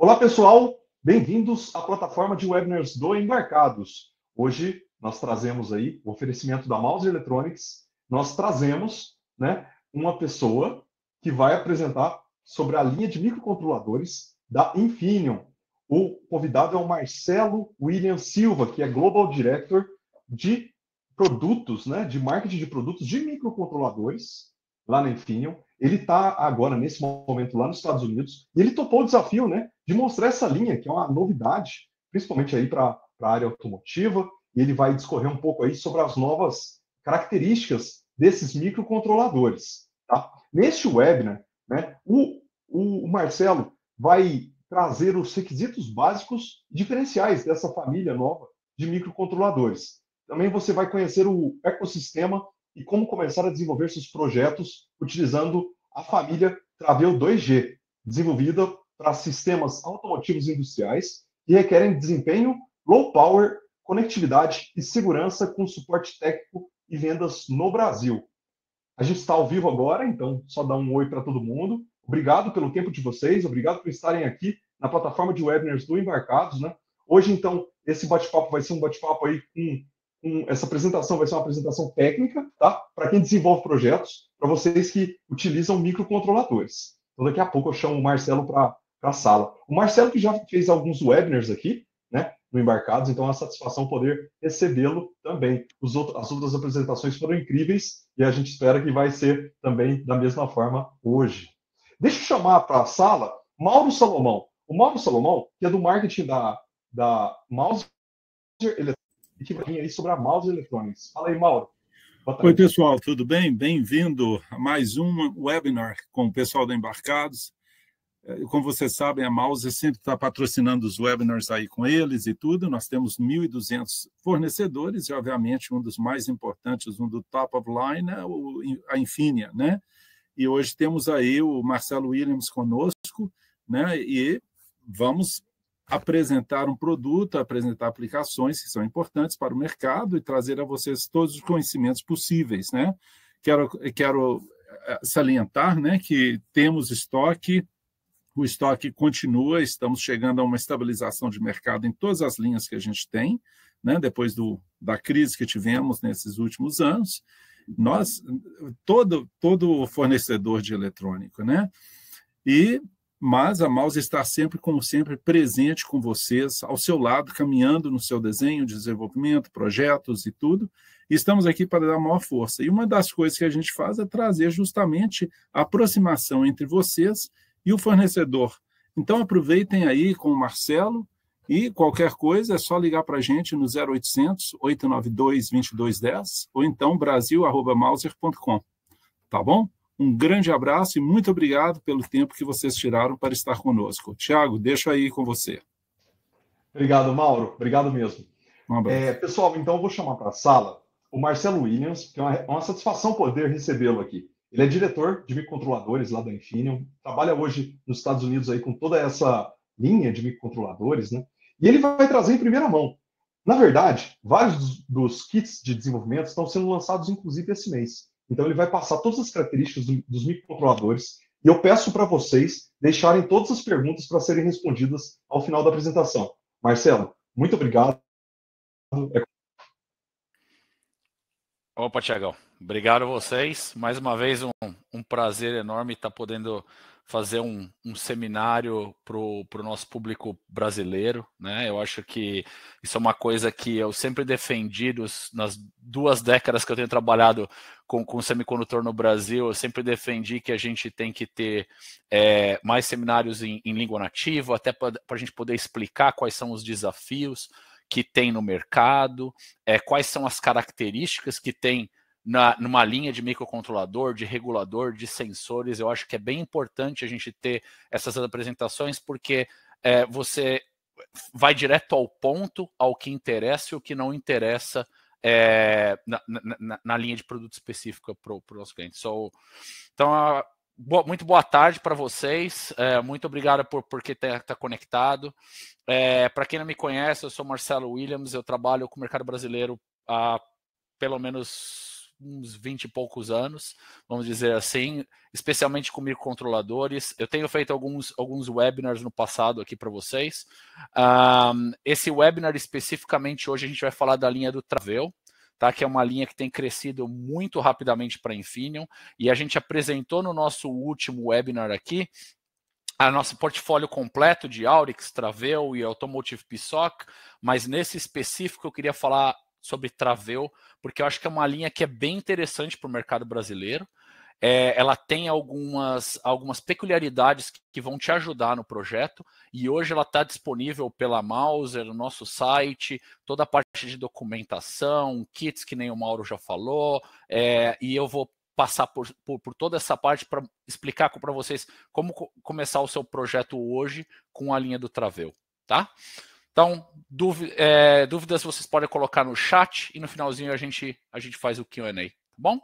Olá, pessoal! Bem-vindos à plataforma de webinars do Embarcados. Hoje nós trazemos aí o oferecimento da Mouser Electronics. Nós trazemos, uma pessoa que vai apresentar sobre a linha de microcontroladores da Infineon. O convidado é o Marcelo William Silva, que é Global Director de produtos, de marketing de produtos de microcontroladores lá na Infineon. Ele está agora, nesse momento, lá nos Estados Unidos, e ele topou o desafio, de mostrar essa linha, que é uma novidade, principalmente aí para a área automotiva, e ele vai discorrer um pouco aí sobre as novas características desses microcontroladores. Tá? Neste webinar, o Marcelo vai trazer os requisitos básicos diferenciais dessa família nova de microcontroladores. Também você vai conhecer o ecossistema e como começar a desenvolver seus projetos utilizando a família Traveo 2G, desenvolvida para sistemas automotivos industriais que requerem desempenho, low power, conectividade e segurança com suporte técnico e vendas no Brasil. A gente está ao vivo agora, então só dá um oi para todo mundo. Obrigado pelo tempo de vocês, obrigado por estarem aqui na plataforma de webinars do Embarcados. Hoje, então, esse bate-papo vai ser um bate-papo aí essa apresentação vai ser uma apresentação técnica, tá? Para quem desenvolve projetos, para vocês que utilizam microcontroladores. Então, daqui a pouco eu chamo o Marcelo para a sala. O Marcelo que já fez alguns webinars aqui, no Embarcados, então é uma satisfação poder recebê-lo também. As outras apresentações foram incríveis e a gente espera que vai ser também da mesma forma hoje. Deixa eu chamar para a sala Mauro Salomão. O Mauro Salomão, que é do marketing da Mouser Electronics, e que vai vir aí sobre a Mouser Electronics. Fala aí, Mauro. Oi, pessoal, tudo bem? Bem-vindo a mais um webinar com o pessoal da Embarcados. Como vocês sabem, a Mouser sempre está patrocinando os webinars aí com eles e tudo. Nós temos 1.200 fornecedores e, obviamente, um dos mais importantes, um do top of line, é a Infineon, E hoje temos aí o Marcelo Williams conosco, E vamos apresentar um produto, apresentar aplicações que são importantes para o mercado e trazer a vocês todos os conhecimentos possíveis, Quero salientar, que temos estoque. O estoque continua, estamos chegando a uma estabilização de mercado em todas as linhas que a gente tem, depois da crise que tivemos nesses últimos anos. Todo fornecedor de eletrônico, Mas a Mouser está sempre, como sempre, presente com vocês, ao seu lado, caminhando no seu desenho, desenvolvimento, projetos e tudo. E estamos aqui para dar maior força. E uma das coisas que a gente faz é trazer justamente a aproximação entre vocês e o fornecedor. Então, aproveitem aí com o Marcelo e qualquer coisa é só ligar para a gente no 0800 892 2210 ou então brasil@mouser.com. Tá bom? Um grande abraço e muito obrigado pelo tempo que vocês tiraram para estar conosco. Tiago, deixo aí com você. Obrigado, Mauro. Obrigado mesmo. Um abraço. Pessoal, então eu vou chamar para a sala o Marcelo Williams, que é uma satisfação poder recebê-lo aqui. Ele é diretor de microcontroladores lá da Infineon, trabalha hoje nos Estados Unidos aí com toda essa linha de microcontroladores, E ele vai trazer em primeira mão. Na verdade, vários dos kits de desenvolvimento estão sendo lançados, inclusive, esse mês. Então, ele vai passar todas as características dos microcontroladores e eu peço para vocês deixarem todas as perguntas para serem respondidas ao final da apresentação. Marcelo, muito obrigado. Opa, Tiagão. Obrigado a vocês. Mais uma vez, um prazer enorme estar podendo fazer um seminário para o nosso público brasileiro, Eu acho que isso é uma coisa que eu sempre defendi nas 2 décadas que eu tenho trabalhado com semicondutor no Brasil. Eu sempre defendi que a gente tem que ter mais seminários em língua nativa, até para a gente poder explicar quais são os desafios que tem no mercado, quais são as características que tem numa linha de microcontrolador, de regulador, de sensores. Eu acho que é bem importante a gente ter essas apresentações, porque você vai direto ao ponto, ao que interessa e o que não interessa na linha de produto específica para o nosso cliente. Então, muito boa tarde para vocês, muito obrigado por estar conectado. Para quem não me conhece, eu sou Marcelo Williams, eu trabalho com o mercado brasileiro há pelo menos uns 20 e poucos anos, vamos dizer assim, especialmente com microcontroladores. Eu tenho feito alguns webinars no passado aqui para vocês. Esse webinar especificamente hoje a gente vai falar da linha do Travell, tá? Que é uma linha que tem crescido muito rapidamente para a Infineon, e a gente apresentou no nosso último webinar aqui a nosso portfólio completo de Aurix, Travell e Automotive PSOC, mas nesse específico eu queria falar sobre Travell, porque eu acho que é uma linha que é bem interessante para o mercado brasileiro. Ela tem algumas peculiaridades que vão te ajudar no projeto, e hoje ela está disponível pela Mouser, no nosso site, toda a parte de documentação, kits que nem o Mauro já falou, e eu vou passar por toda essa parte para explicar para vocês como começar o seu projeto hoje com a linha do Travell, tá? Então, dúvidas vocês podem colocar no chat, e no finalzinho a gente faz o Q&A, tá bom?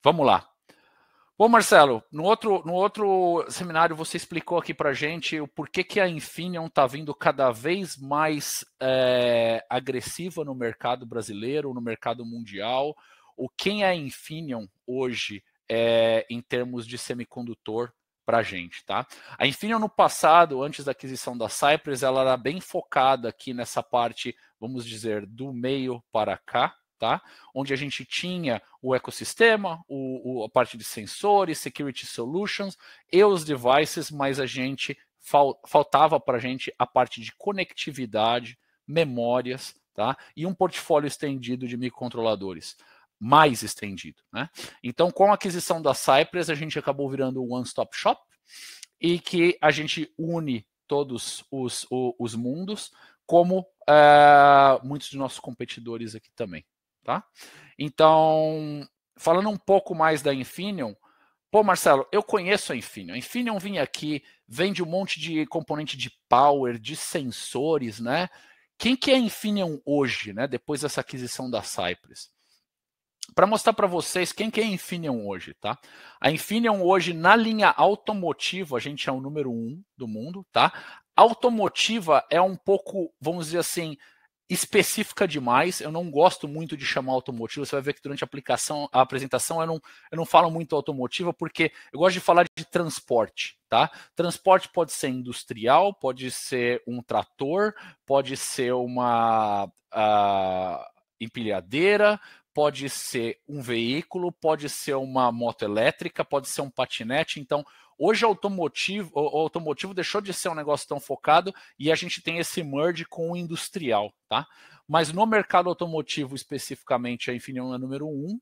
Vamos lá. Bom, Marcelo, no outro seminário você explicou aqui para a gente o porquê que a Infineon está vindo cada vez mais agressiva no mercado brasileiro, no mercado mundial. Quem é a Infineon hoje em termos de semicondutor para a gente, tá? A Infineon no passado, antes da aquisição da Cypress, ela era bem focada aqui nessa parte, vamos dizer, do meio para cá, tá? Onde a gente tinha o ecossistema, a parte de sensores, security solutions e os devices, mas a gente faltava para a gente a parte de conectividade, memórias, tá? E um portfólio estendido de microcontroladores, mais estendido, né? Então, com a aquisição da Cypress, a gente acabou virando um one-stop shop, e que a gente une todos os mundos, como muitos de nossos competidores aqui também, tá? Então, falando um pouco mais da Infineon, pô, Marcelo, eu conheço a Infineon. A Infineon vinha aqui, vende um monte de componente de power, de sensores, né? Quem que é a Infineon hoje, né? Depois dessa aquisição da Cypress? Para mostrar para vocês quem que é a Infineon hoje, tá? A Infineon hoje, na linha automotiva, a gente é o número 1 do mundo, tá? Automotiva é um pouco, vamos dizer assim, específica demais. Eu não gosto muito de chamar automotiva. Você vai ver que durante a apresentação eu não falo muito automotiva, porque eu gosto de falar de transporte, tá? Transporte pode ser industrial, pode ser um trator, pode ser uma empilhadeira, pode ser um veículo, pode ser uma moto elétrica, pode ser um patinete. Então, hoje o automotivo deixou de ser um negócio tão focado, e a gente tem esse merge com o industrial, tá? Mas no mercado automotivo, especificamente, a Infineon é número 1.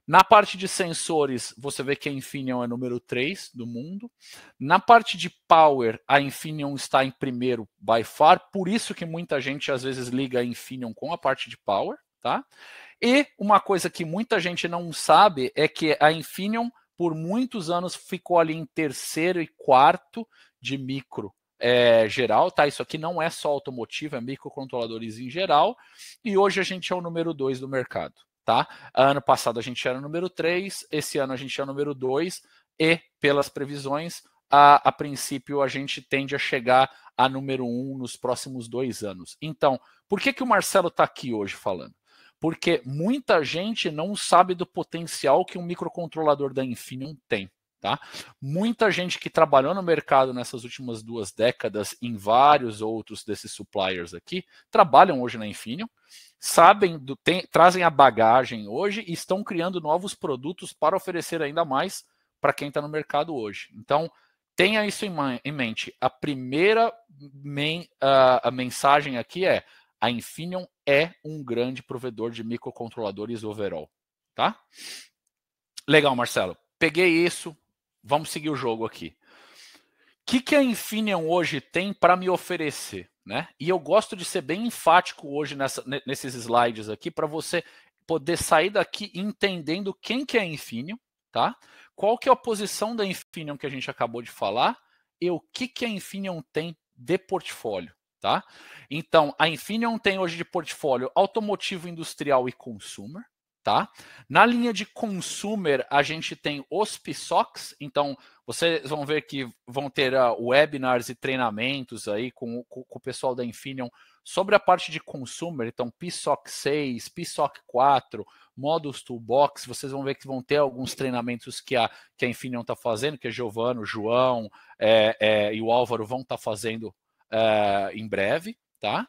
Na parte de sensores, você vê que a Infineon é número 3 do mundo. Na parte de power, a Infineon está em primeiro by far, por isso que muita gente às vezes liga a Infineon com a parte de power, tá? E uma coisa que muita gente não sabe é que a Infineon, por muitos anos, ficou ali em terceiro e quarto de micro geral, tá? Isso aqui não é só automotivo, é microcontroladores em geral, e hoje a gente é o número 2 do mercado, tá? Ano passado a gente era o número 3, esse ano a gente é o número 2, e pelas previsões, a princípio a gente tende a chegar a número 1 nos próximos 2 anos. Então, por que o Marcelo está aqui hoje falando? Porque muita gente não sabe do potencial que um microcontrolador da Infineon tem, tá? Muita gente que trabalhou no mercado nessas últimas 2 décadas em vários outros desses suppliers aqui, trabalham hoje na Infineon, trazem a bagagem hoje e estão criando novos produtos para oferecer ainda mais para quem está no mercado hoje. Então, tenha isso em mente. A primeira a mensagem aqui é: a Infineon é um grande provedor de microcontroladores overall, tá? Legal, Marcelo. Peguei isso, vamos seguir o jogo aqui. O que a Infineon hoje tem para me oferecer, né? E eu gosto de ser bem enfático hoje nesses slides aqui, para você poder sair daqui entendendo quem que é a Infineon, tá? Qual que é a posição da Infineon que a gente acabou de falar e o que a Infineon tem de portfólio. Tá? Então, a Infineon tem hoje de portfólio automotivo, industrial e consumer. Tá? Na linha de consumer, a gente tem os PSOCs, então vocês vão ver que vão ter webinars e treinamentos aí com o pessoal da Infineon sobre a parte de consumer, então PSOC 6, PSOC 4, Models Toolbox, vocês vão ver que vão ter alguns treinamentos que a Infineon está fazendo, que a Giovana, o João e o Álvaro vão estar fazendo em breve, tá?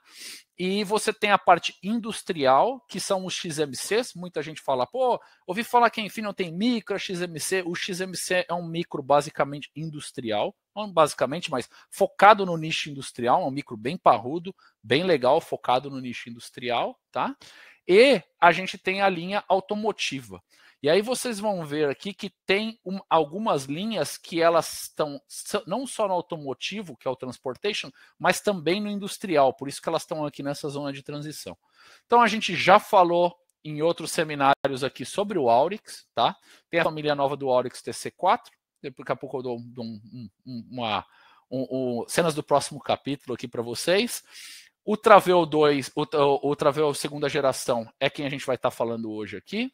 E você tem a parte industrial, que são os XMCs. Muita gente fala, pô, ouvi falar que a Infineon tem micro, XMC. O XMC é um micro basicamente industrial, não basicamente, mas focado no nicho industrial, é um micro bem parrudo, bem legal, focado no nicho industrial, tá? E a gente tem a linha automotiva. E aí vocês vão ver aqui que tem algumas linhas que elas estão não só no automotivo, que é o transportation, mas também no industrial, por isso que elas estão aqui nessa zona de transição. Então a gente já falou em outros seminários aqui sobre o Aurix, tá? Tem a família nova do Aurix TC4, daqui a pouco eu dou cenas do próximo capítulo aqui para vocês. O Traveo 2, o Traveo segunda geração é quem a gente vai estar falando hoje aqui.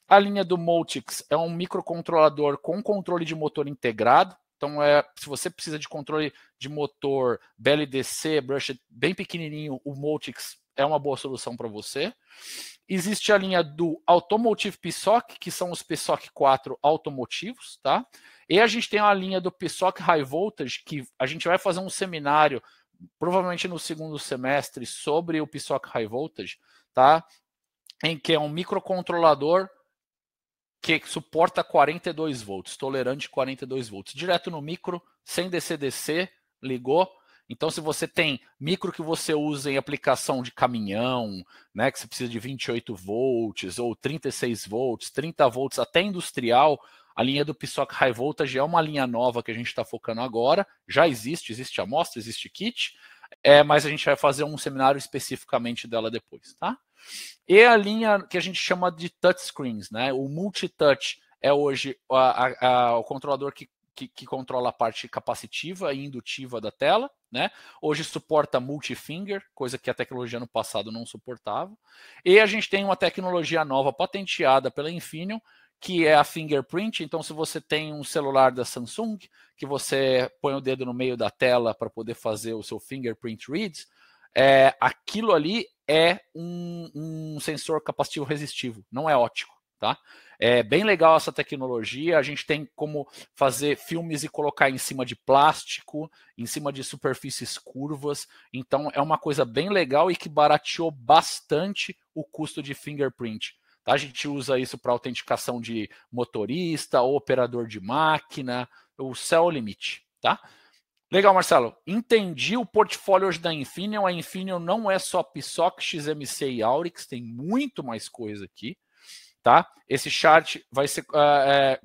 A linha do Multics é um microcontrolador com controle de motor integrado. Então, se você precisa de controle de motor BLDC, brush bem pequenininho, o Multics é uma boa solução para você. Existe a linha do Automotive PSOC, que são os PSOC 4 automotivos, tá? E a gente tem a linha do PSOC High Voltage, que a gente vai fazer um seminário, provavelmente no segundo semestre, sobre o PSOC High Voltage, tá? Em que é um microcontrolador que suporta 42 volts, tolerante 42 volts, direto no micro, sem DC-DC, ligou. Então, se você tem micro que você usa em aplicação de caminhão, né, que você precisa de 28 volts ou 36 volts, 30 volts, até industrial, a linha do PSOC High Voltage é uma linha nova que a gente está focando agora. Já existe amostra, existe kit, mas a gente vai fazer um seminário especificamente dela depois, tá? E a linha que a gente chama de touchscreens, né? O multi-touch é hoje o controlador que controla a parte capacitiva e indutiva da tela, né? Hoje suporta multi-finger, coisa que a tecnologia no passado não suportava. E a gente tem uma tecnologia nova patenteada pela Infineon, que é a fingerprint. Então, se você tem um celular da Samsung, que você põe o dedo no meio da tela para poder fazer o seu fingerprint reads, aquilo ali é um sensor capacitivo resistivo, não é óptico, tá? É bem legal essa tecnologia. A gente tem como fazer filmes e colocar em cima de plástico, em cima de superfícies curvas. Então, é uma coisa bem legal e que barateou bastante o custo de fingerprint. Tá? A gente usa isso para autenticação de motorista ou operador de máquina, o céu é o limite, tá? Legal, Marcelo. Entendi o portfólio hoje da Infineon. A Infineon não é só PSOC, XMC e Aurix, tem muito mais coisa aqui, tá? Esse chart vai ser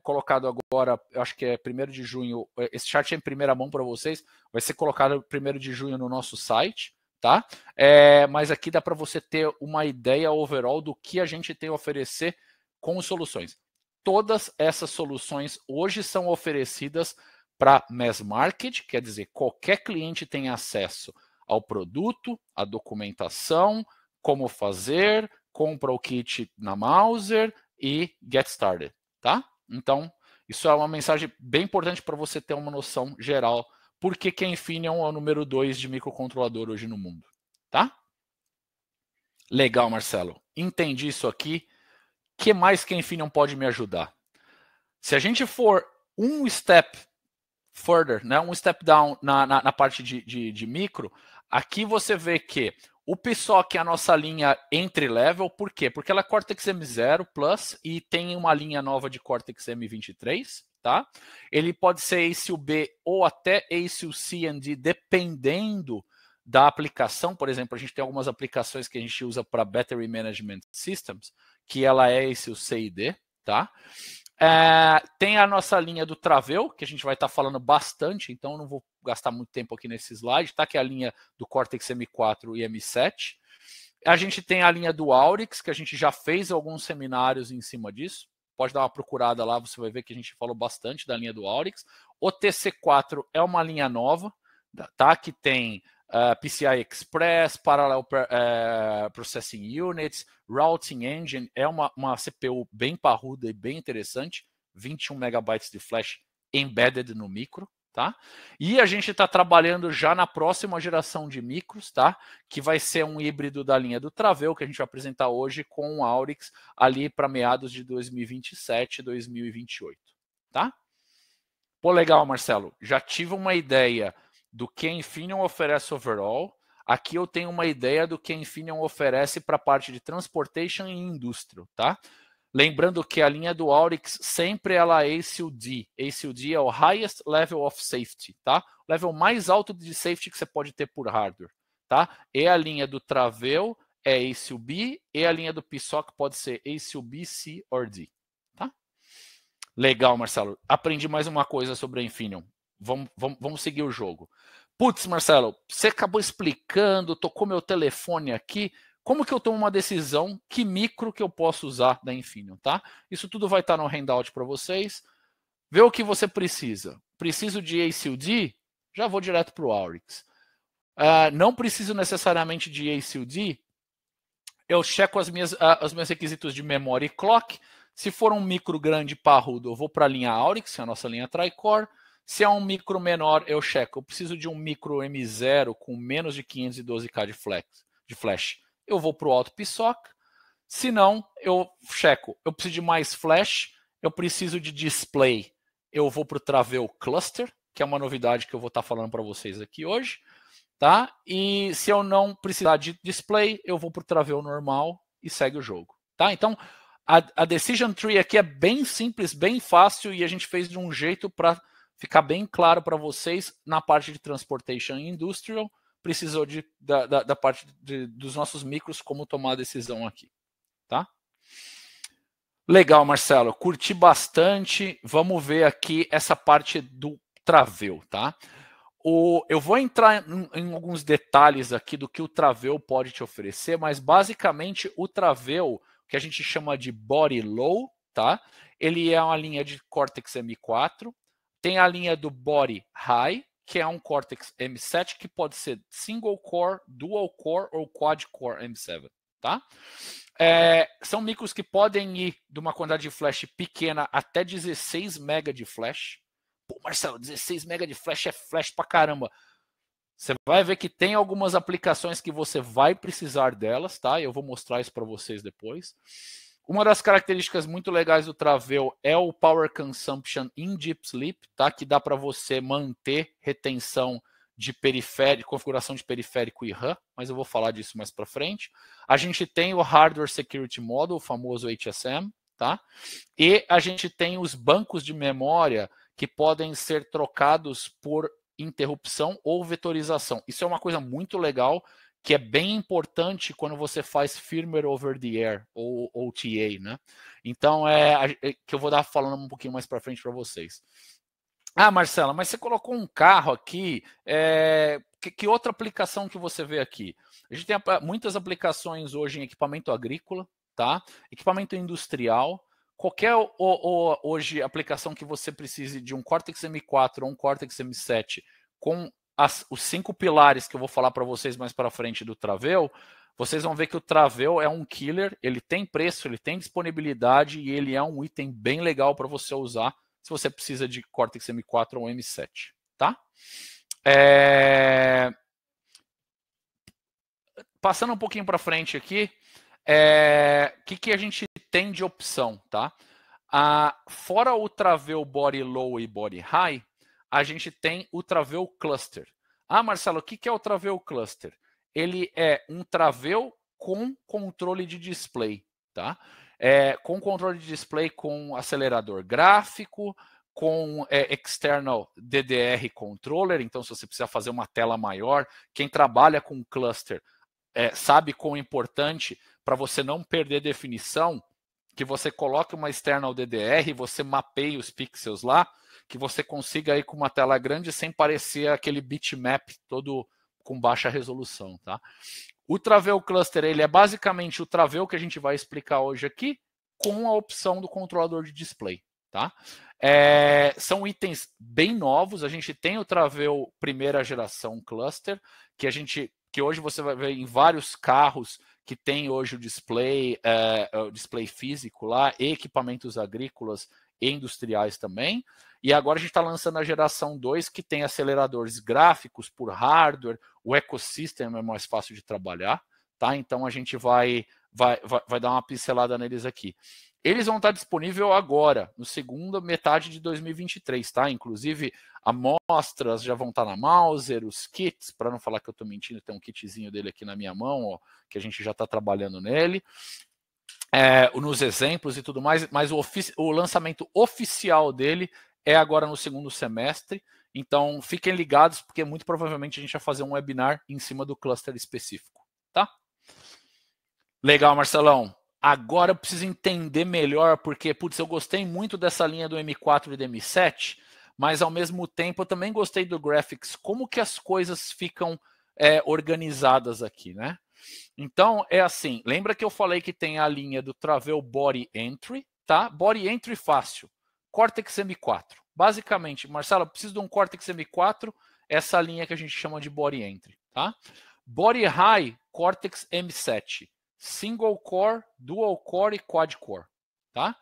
colocado agora, eu acho que é 1º de junho. Esse chart é em primeira mão para vocês, vai ser colocado 1º de junho no nosso site, tá? Mas aqui dá para você ter uma ideia overall do que a gente tem a oferecer com soluções. Todas essas soluções hoje são oferecidas para mass market, quer dizer, qualquer cliente tem acesso ao produto, à documentação, como fazer, compra o kit na Mouser e get started, tá? Então, isso é uma mensagem bem importante para você ter uma noção geral por que a Infineon é o número 2 de microcontrolador hoje no mundo, tá? Legal, Marcelo. Entendi isso aqui. O que mais que a Infineon pode me ajudar? Se a gente for um step further, né, um step down na parte de micro, aqui você vê que o PSOC é a nossa linha entry-level. Por quê? Porque ela é Cortex M0 Plus e tem uma linha nova de Cortex M23, tá? Ele pode ser ASIL-B ou até ASIL-C and D, dependendo da aplicação. Por exemplo, a gente tem algumas aplicações que a gente usa para Battery Management Systems, que ela é ASIL-C e D, tá? Tem a nossa linha do Traveo, que a gente vai estar falando bastante, então não vou gastar muito tempo aqui nesse slide, tá? Que é a linha do Cortex M4 e M7. A gente tem a linha do Aurix, que a gente já fez alguns seminários em cima disso. Pode dar uma procurada lá, você vai ver que a gente falou bastante da linha do Aurix. O TC4 é uma linha nova, tá? Que tem PCI Express, Parallel Processing Units, Routing Engine, é uma CPU bem parruda e bem interessante, 21 megabytes de flash embedded no micro, tá? E a gente está trabalhando já na próxima geração de micros, tá? Que vai ser um híbrido da linha do Travell, que a gente vai apresentar hoje com o Aurix, ali para meados de 2027, 2028, tá? Pô, legal, Marcelo. Já tive uma ideia do que a Infineon oferece overall. Aqui eu tenho uma ideia do que a Infineon oferece para a parte de transportation e industrial, tá? Lembrando que a linha do Aurix sempre ela é ASIL-D. ASIL-D é o highest level of safety, tá? O level mais alto de safety que você pode ter por hardware, tá? E a linha do Travell é ASIL-B e a linha do PSOC pode ser ASIL-B, C ou D, tá? Legal, Marcelo. Aprendi mais uma coisa sobre a Infineon. Vamos seguir o jogo. Putz, Marcelo, você acabou explicando, tocou meu telefone aqui. Como que eu tomo uma decisão? Que micro que eu posso usar da Infineon, tá? Isso tudo vai estar no handout para vocês. Vê o que você precisa. Preciso de ASIL-D? Já vou direto para o Aurix. Não preciso necessariamente de ASIL-D? Eu checo os meus requisitos de memória e clock. Se for um micro grande parrudo, eu vou para a linha Aurix, que é a nossa linha Tri-Core. Se é um micro menor, eu checo. Eu preciso de um micro M0 com menos de 512K de flash. Eu vou para o Auto PSOC. Se não, eu checo. Eu preciso de mais flash. Eu preciso de display. Eu vou para o Travell Cluster, que é uma novidade que eu vou estar falando para vocês aqui hoje. Tá? E se eu não precisar de display, eu vou para o Travell normal e segue o jogo. Tá? Então, a Decision Tree aqui é bem simples, bem fácil e a gente fez de um jeito para ficar bem claro para vocês na parte de Transportation e Industrial. Precisou da parte dos nossos micros, como tomar a decisão aqui. Tá? Legal, Marcelo. Curti bastante. Vamos ver aqui essa parte do Travell. Tá? Eu vou entrar em alguns detalhes aqui do que o Travell pode te oferecer, mas basicamente o Travell, que a gente chama de Body Low, tá? Ele é uma linha de Cortex M4, tem a linha do Body High, que é um Cortex M7 que pode ser single core, dual core ou quad core M7, tá? São micros que podem ir de uma quantidade de flash pequena até 16 MB de flash. Pô, Marcelo, 16 MB de flash é flash pra caramba. Você vai ver que tem algumas aplicações que você vai precisar delas, tá? Eu vou mostrar isso para vocês depois. Uma das características muito legais do Travell é o Power Consumption in Deep Sleep, tá? Que dá para você manter retenção de periférico, configuração de periférico e RAM, mas eu vou falar disso mais para frente. A gente tem o Hardware Security Model, o famoso HSM, tá? E a gente tem os bancos de memória que podem ser trocados por interrupção ou vetorização. Isso é uma coisa muito legal, que é bem importante quando você faz firmware over the air, ou OTA, né? Então, que eu vou dar falando um pouquinho mais para frente para vocês. Marcela, mas você colocou um carro aqui, que outra aplicação que você vê aqui? A gente tem muitas aplicações hoje em equipamento agrícola, tá? Equipamento industrial. Qualquer hoje aplicação que você precise de um Cortex M4 ou um Cortex M7 com os 5 pilares que eu vou falar para vocês mais para frente do Travell, vocês vão ver que o Travell é um killer, ele tem preço, ele tem disponibilidade e ele é um item bem legal para você usar se você precisa de Cortex M4 ou M7, tá? Passando um pouquinho para frente aqui, que a gente tem de opção, tá? Fora o Travell Body Low e Body High, a gente tem o Travell Cluster. Marcelo, o que é o Travell Cluster? Ele é um Travell com controle de display, tá? Com controle de display com acelerador gráfico, com external DDR controller. Então, se você precisar fazer uma tela maior, quem trabalha com cluster sabe quão importante para você não perder definição, que você coloque uma external DDR, você mapeie os pixels lá, que você consiga ir com uma tela grande sem parecer aquele bitmap todo com baixa resolução, tá? O Travell Cluster, ele é basicamente o Travell que a gente vai explicar hoje aqui, com a opção do controlador de display, tá? São itens bem novos, a gente tem o Travell primeira geração Cluster, que hoje você vai ver em vários carros que tem hoje o display físico lá, e equipamentos agrícolas e industriais também. E agora a gente está lançando a geração 2, que tem aceleradores gráficos por hardware, o ecossistema é mais fácil de trabalhar, tá? Então a gente vai dar uma pincelada neles aqui. Eles vão estar disponíveis agora, no segunda metade de 2023, tá? Inclusive, amostras já vão estar na Mauser, os kits, para não falar que eu estou mentindo, tem um kitzinho dele aqui na minha mão, ó, que a gente já está trabalhando nele. Nos exemplos e tudo mais, mas o lançamento oficial dele é agora no segundo semestre. Então, fiquem ligados, porque muito provavelmente a gente vai fazer um webinar em cima do cluster específico, tá? Legal, Marcelão. Agora eu preciso entender melhor, porque, putz, eu gostei muito dessa linha do M4 e do M7, mas ao mesmo tempo eu também gostei do Graphics. Como que as coisas ficam organizadas aqui, né? Então, é assim, lembra que eu falei que tem a linha do Travell Body Entry, tá? Body Entry fácil, Cortex M4. Basicamente, Marcelo, eu preciso de um Cortex M4, essa linha que a gente chama de Body Entry, tá? Body High, Cortex M7. Single Core, Dual Core e Quad Core, tá?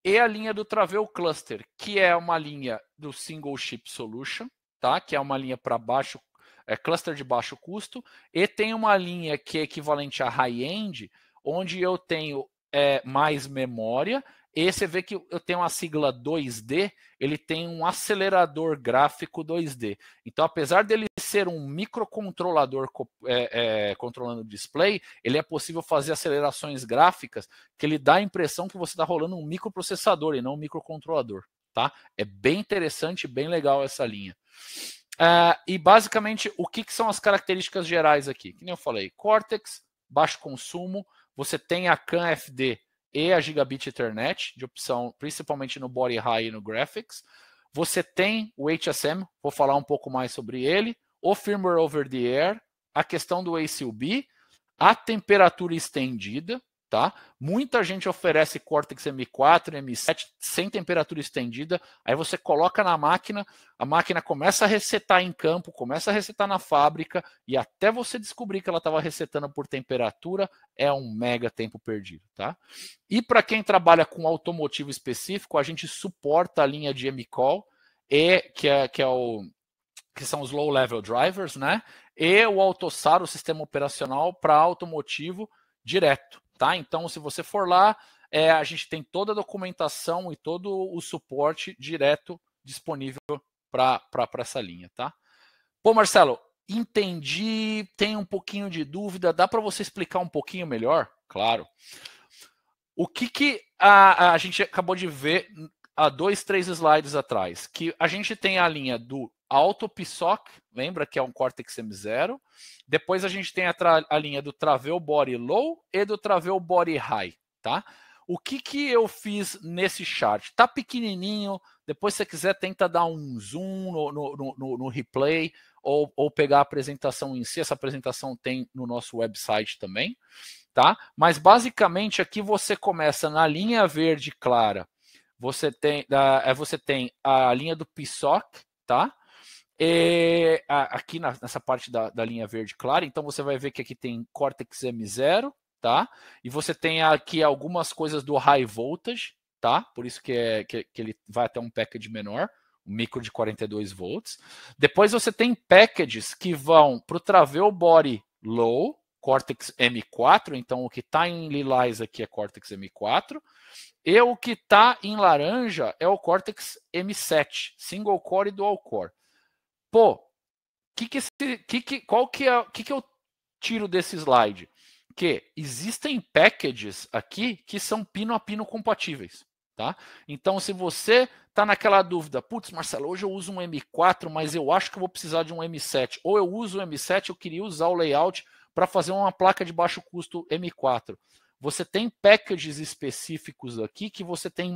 E a linha do Travell Cluster, que é uma linha do Single Chip Solution, tá? Que é uma linha para baixo, cluster de baixo custo, e tem uma linha que é equivalente a high-end, onde eu tenho mais memória, e você vê que eu tenho uma sigla 2D, ele tem um acelerador gráfico 2D. Então, apesar dele ser um microcontrolador controlando o display, ele é possível fazer acelerações gráficas que ele dá a impressão que você está rolando um microprocessador e não um microcontrolador, tá? É bem interessante, bem legal essa linha. E basicamente, o que são as características gerais aqui? Que nem eu falei, Cortex, baixo consumo, você tem a CAN FD e a Gigabit Ethernet, de opção principalmente no Body High e no Graphics. Você tem o HSM, vou falar um pouco mais sobre ele, o Firmware Over the Air, a questão do ACUB, a temperatura estendida, tá? Muita gente oferece Cortex M4, M7 sem temperatura estendida, aí você coloca na máquina, a máquina começa a resetar em campo, começa a resetar na fábrica, e até você descobrir que ela estava resetando por temperatura, é um mega tempo perdido, tá? E para quem trabalha com automotivo específico, a gente suporta a linha de MCall, que são os low level drivers, né? E o AutoSAR, o sistema operacional para automotivo direto, tá? Então, se você for lá, a gente tem toda a documentação e todo o suporte direto disponível para essa linha, tá? Pô, Marcelo, entendi, tem um pouquinho de dúvida, dá para você explicar um pouquinho melhor? Claro. O que a gente acabou de ver há 2-3 slides atrás? Que a gente tem a linha do Auto PSOC, lembra que é um Cortex M0. Depois a gente tem a linha do Travell Body Low e do Travell Body High, tá? O que eu fiz nesse chart? Tá pequenininho, depois se você quiser tenta dar um zoom no replay ou pegar a apresentação em si, essa apresentação tem no nosso website também, tá? Mas basicamente aqui você começa na linha verde clara, você tem a linha do PSOC, tá? E aqui nessa parte da linha verde clara, então você vai ver que aqui tem Cortex M0, tá? E você tem aqui algumas coisas do High Voltage, tá? Por isso que ele vai até um package menor, um micro de 42 volts. Depois você tem packages que vão para o Travell Body Low, Cortex M4, então o que está em lilás aqui é Cortex M4, e o que está em laranja é o Cortex M7, Single Core e Dual Core. Pô, qual que eu tiro desse slide? Que existem packages aqui que são pino a pino compatíveis, tá? Então, se você tá naquela dúvida, putz, Marcelo, hoje eu uso um M4, mas eu acho que eu vou precisar de um M7, ou eu uso o M7, eu queria usar o layout para fazer uma placa de baixo custo M4. Você tem packages específicos aqui que você tem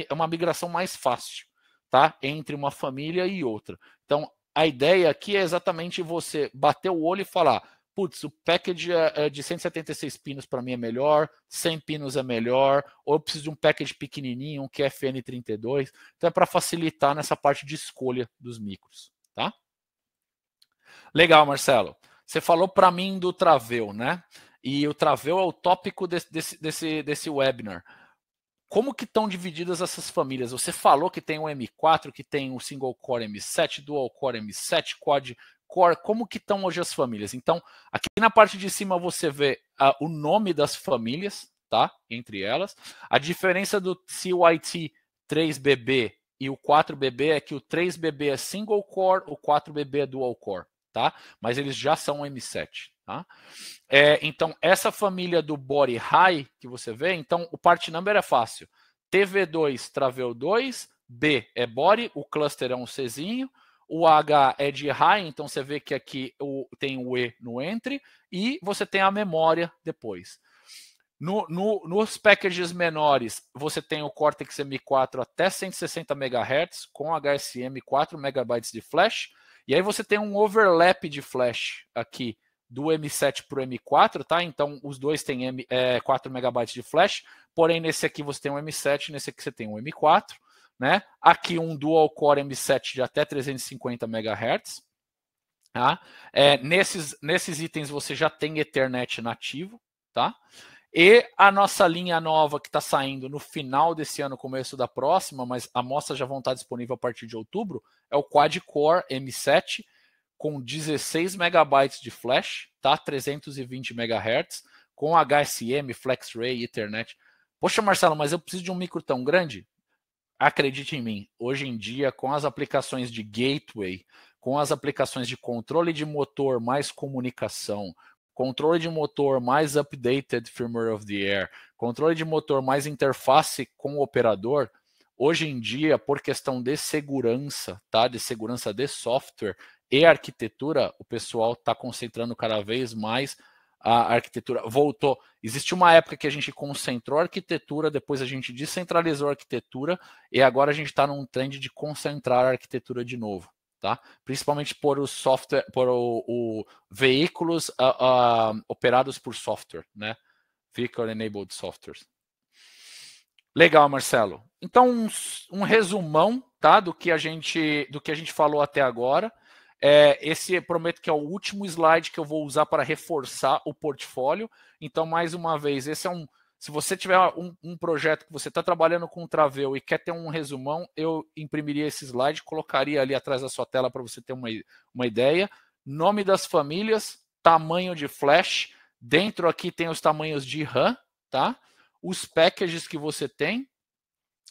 uma migração mais fácil, tá? Entre uma família e outra. Então, a ideia aqui é exatamente você bater o olho e falar, putz, o package de 176 pinos para mim é melhor, 100 pinos é melhor, ou eu preciso de um package pequenininho, um QFN32. Então, é para facilitar nessa parte de escolha dos micros, tá? Legal, Marcelo. Você falou para mim do Travell, né? E o Travell é o tópico desse webinar. Como que estão divididas essas famílias? Você falou que tem o M4, que tem o Single Core M7, Dual Core M7, Quad Core. Como que estão hoje as famílias? Então, aqui na parte de cima você vê o nome das famílias, tá? Entre elas. A diferença do CYT 3BB e o 4BB é que o 3BB é Single Core, o 4BB é Dual Core, tá? Mas eles já são M7, tá? Então, essa família do Body High que você vê, então o part number é fácil. TV2, Travell 2, B é Body, o cluster é um Czinho, o H é de High, então você vê que aqui tem o E no entry, e você tem a memória depois. Nos packages menores, você tem o Cortex M4 até 160 MHz, com HSM 4 MB de flash, e aí você tem um overlap de flash aqui, do M7 para o M4, tá? Então, os dois têm 4 MB de flash, porém, nesse aqui você tem um M7, nesse aqui você tem um M4, né? Aqui um Dual Core M7 de até 350 MHz. Tá? Nesses itens você já tem Ethernet nativo, tá? E a nossa linha nova que está saindo no final desse ano, começo da próxima, mas a amostra já vão estar disponível a partir de outubro, é o Quad Core M7, com 16 MB de flash, tá? 320 MHz, com HSM, FlexRay, Ethernet. Poxa, Marcelo, mas eu preciso de um micro tão grande? Acredite em mim, hoje em dia, com as aplicações de gateway, com as aplicações de controle de motor mais comunicação, controle de motor mais updated firmware of the air, controle de motor mais interface com o operador, hoje em dia, por questão de segurança, tá? De segurança de software e arquitetura, o pessoal está concentrando cada vez mais a arquitetura. Voltou. Existe uma época que a gente concentrou a arquitetura, depois a gente descentralizou a arquitetura, e agora a gente está num trend de concentrar a arquitetura de novo. Tá? Principalmente por os software, por o veículos operados por software, né? Vehicle Enabled Softwares. Legal, Marcelo. Então, um resumão, tá? do que a gente falou até agora. Esse prometo que é o último slide que eu vou usar para reforçar o portfólio. Então, mais uma vez, esse é se você tiver um projeto que você está trabalhando com o Travell e quer ter um resumão, eu imprimiria esse slide, colocaria ali atrás da sua tela para você ter uma ideia. Nome das famílias, tamanho de flash, dentro aqui tem os tamanhos de RAM, tá? Os packages que você tem,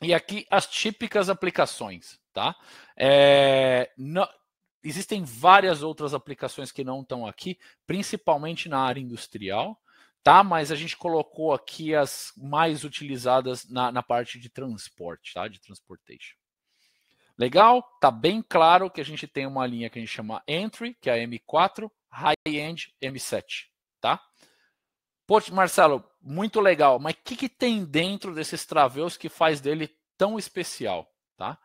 e aqui as típicas aplicações, tá? Existem várias outras aplicações que não estão aqui, principalmente na área industrial, tá? Mas a gente colocou aqui as mais utilizadas na parte de transporte, tá? De transportation. Legal? Tá bem claro que a gente tem uma linha que a gente chama Entry, que é a M4, High-End M7, tá? Poxa, Marcelo, muito legal, mas o que tem dentro desses Travells que faz dele tão especial, tá?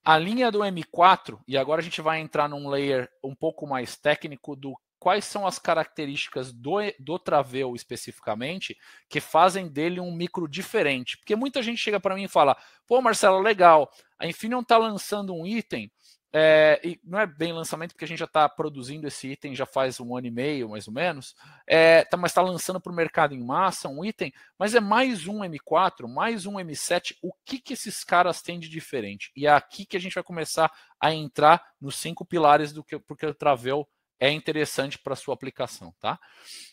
A linha do M4, e agora a gente vai entrar num layer um pouco mais técnico do quais são as características do Travell especificamente que fazem dele um micro diferente. Porque muita gente chega para mim e fala, pô, Marcelo, legal, a Infineon está lançando um item, e não é bem lançamento porque a gente já está produzindo esse item já faz 1 ano e meio, mais ou menos, mas está lançando para o mercado em massa um item, mas é mais um M4, mais um M7, o que esses caras têm de diferente? E é aqui que a gente vai começar a entrar nos 5 pilares porque o Travell é interessante para a sua aplicação, tá?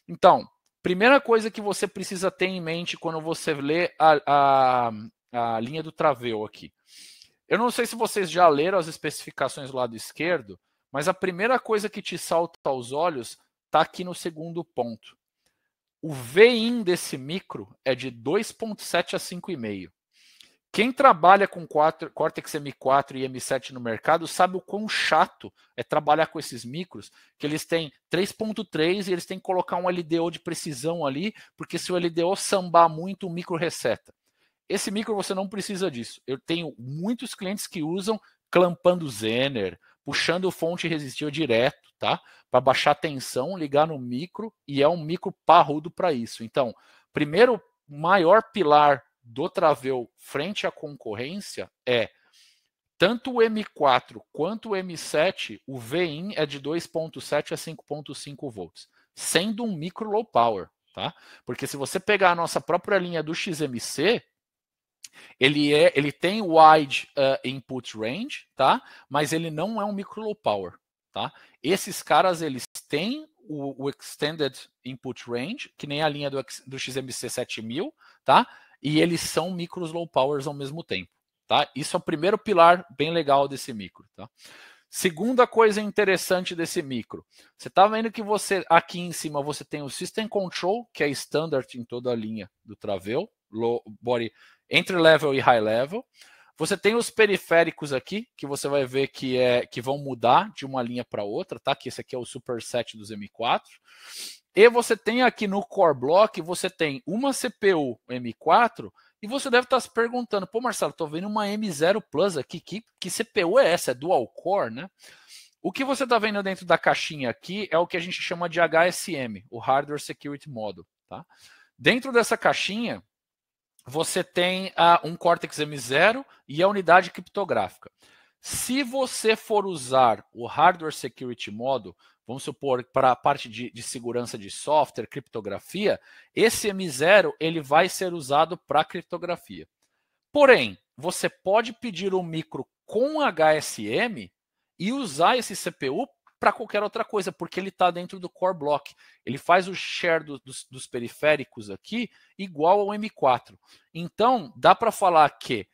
Então, primeira coisa que você precisa ter em mente quando você lê a linha do Travell aqui. Eu não sei se vocês já leram as especificações do lado esquerdo, mas a primeira coisa que te salta aos olhos está aqui no segundo ponto. O VIN desse micro é de 2.7 a 5,5. Quem trabalha com Cortex M4 e M7 no mercado sabe o quão chato é trabalhar com esses micros, que eles têm 3.3 e eles têm que colocar um LDO de precisão ali, porque se o LDO sambar muito, o micro reseta. Esse micro você não precisa disso. Eu tenho muitos clientes que usam clampando Zener, puxando fonte resistiva direto, tá? Para baixar a tensão, ligar no micro, e é um micro parrudo para isso. Então, primeiro maior pilar do Travell frente à concorrência é tanto o M4 quanto o M7, o VIN é de 2.7 a 5.5 volts, sendo um micro low power, tá? Porque se você pegar a nossa própria linha do XMC, ele tem wide input range, tá? Mas ele não é um micro low power, tá? Esses caras, eles têm o extended input range, que nem a linha do XMC 7000, tá? E eles são micros low powers ao mesmo tempo, tá? Isso é o primeiro pilar bem legal desse micro, tá? Segunda coisa interessante desse micro, você está vendo que você aqui em cima você tem o System Control, que é standard em toda a linha do Travell, low body, entry level e high level. Você tem os periféricos aqui, que você vai ver que vão mudar de uma linha para outra, tá? Que esse aqui é o superset dos M4. E você tem aqui no Core Block, você tem uma CPU M4, e você deve estar se perguntando, pô, Marcelo, tô vendo uma M0 Plus aqui, que CPU é essa? É Dual Core, né? O que você está vendo dentro da caixinha aqui é o que a gente chama de HSM, o Hardware Security Module, tá? Dentro dessa caixinha, você tem um Cortex M0 e a unidade criptográfica. Se você for usar o Hardware Security Module, vamos supor, para a parte de segurança de software, criptografia, esse M0 ele vai ser usado para criptografia. Porém, você pode pedir um micro com HSM e usar esse CPU para qualquer outra coisa, porque ele está dentro do Core Block. Ele faz o share dos periféricos aqui igual ao M4. Então, dá para falar que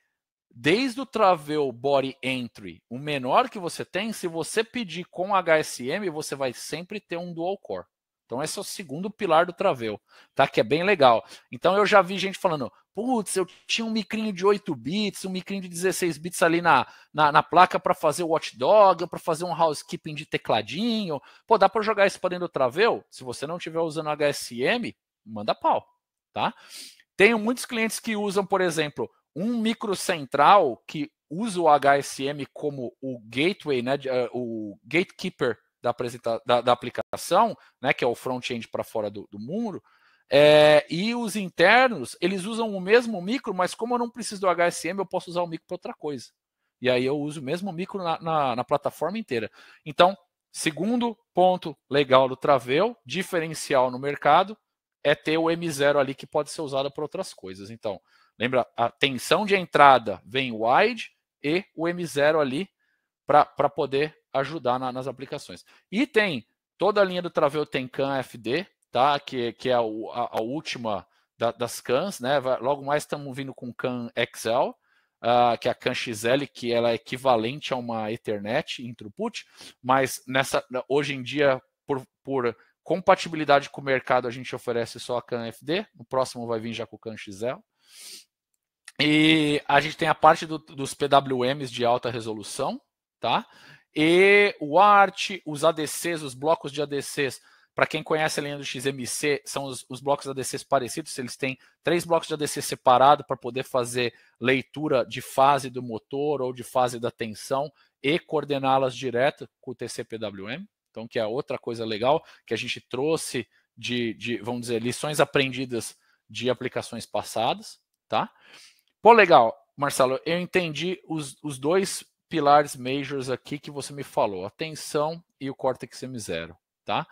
desde o Travell Body Entry, o menor que você tem, se você pedir com HSM, você vai sempre ter um Dual Core. Então esse é o segundo pilar do Travell, tá? Que é bem legal. Então eu já vi gente falando, putz, eu tinha um micrinho de 8 bits, um micrinho de 16 bits ali na placa para fazer o watchdog, para fazer um housekeeping de tecladinho. Pô, dá para jogar isso para dentro do Travell? Se você não estiver usando HSM, manda pau, tá? Tenho muitos clientes que usam, por exemplo, um micro central que usa o HSM como o gateway, né, o gatekeeper da aplicação, né, que é o front-end para fora do muro, e os internos, eles usam o mesmo micro, mas como eu não preciso do HSM, eu posso usar o micro para outra coisa. E aí eu uso o mesmo micro na plataforma inteira. Então, segundo ponto legal do Travell, diferencial no mercado, é ter o M0 ali que pode ser usado para outras coisas. Então, lembra, a tensão de entrada vem wide e o M0 ali para poder ajudar nas aplicações. E tem, toda a linha do Travell tem CAN FD, tá? que é a última das CANs, né? Logo mais estamos vindo com CAN XL, que é a CAN XL, que ela é equivalente a uma Ethernet em throughput, mas hoje em dia, por compatibilidade com o mercado, a gente oferece só a CAN FD, no próximo vai vir já com o CAN XL. E a gente tem a parte dos PWMs de alta resolução, tá? E o ART, os ADCs, os blocos de ADCs, para quem conhece a linha do XMC, são os blocos de ADCs parecidos, eles têm 3 blocos de ADC separados para poder fazer leitura de fase do motor ou de fase da tensão e coordená-las direto com o TC-PWM. Então, que é outra coisa legal que a gente trouxe vamos dizer, lições aprendidas de aplicações passadas, tá? Pô, legal, Marcelo, eu entendi os dois pilares majors aqui que você me falou, a tensão e o Cortex M0, tá?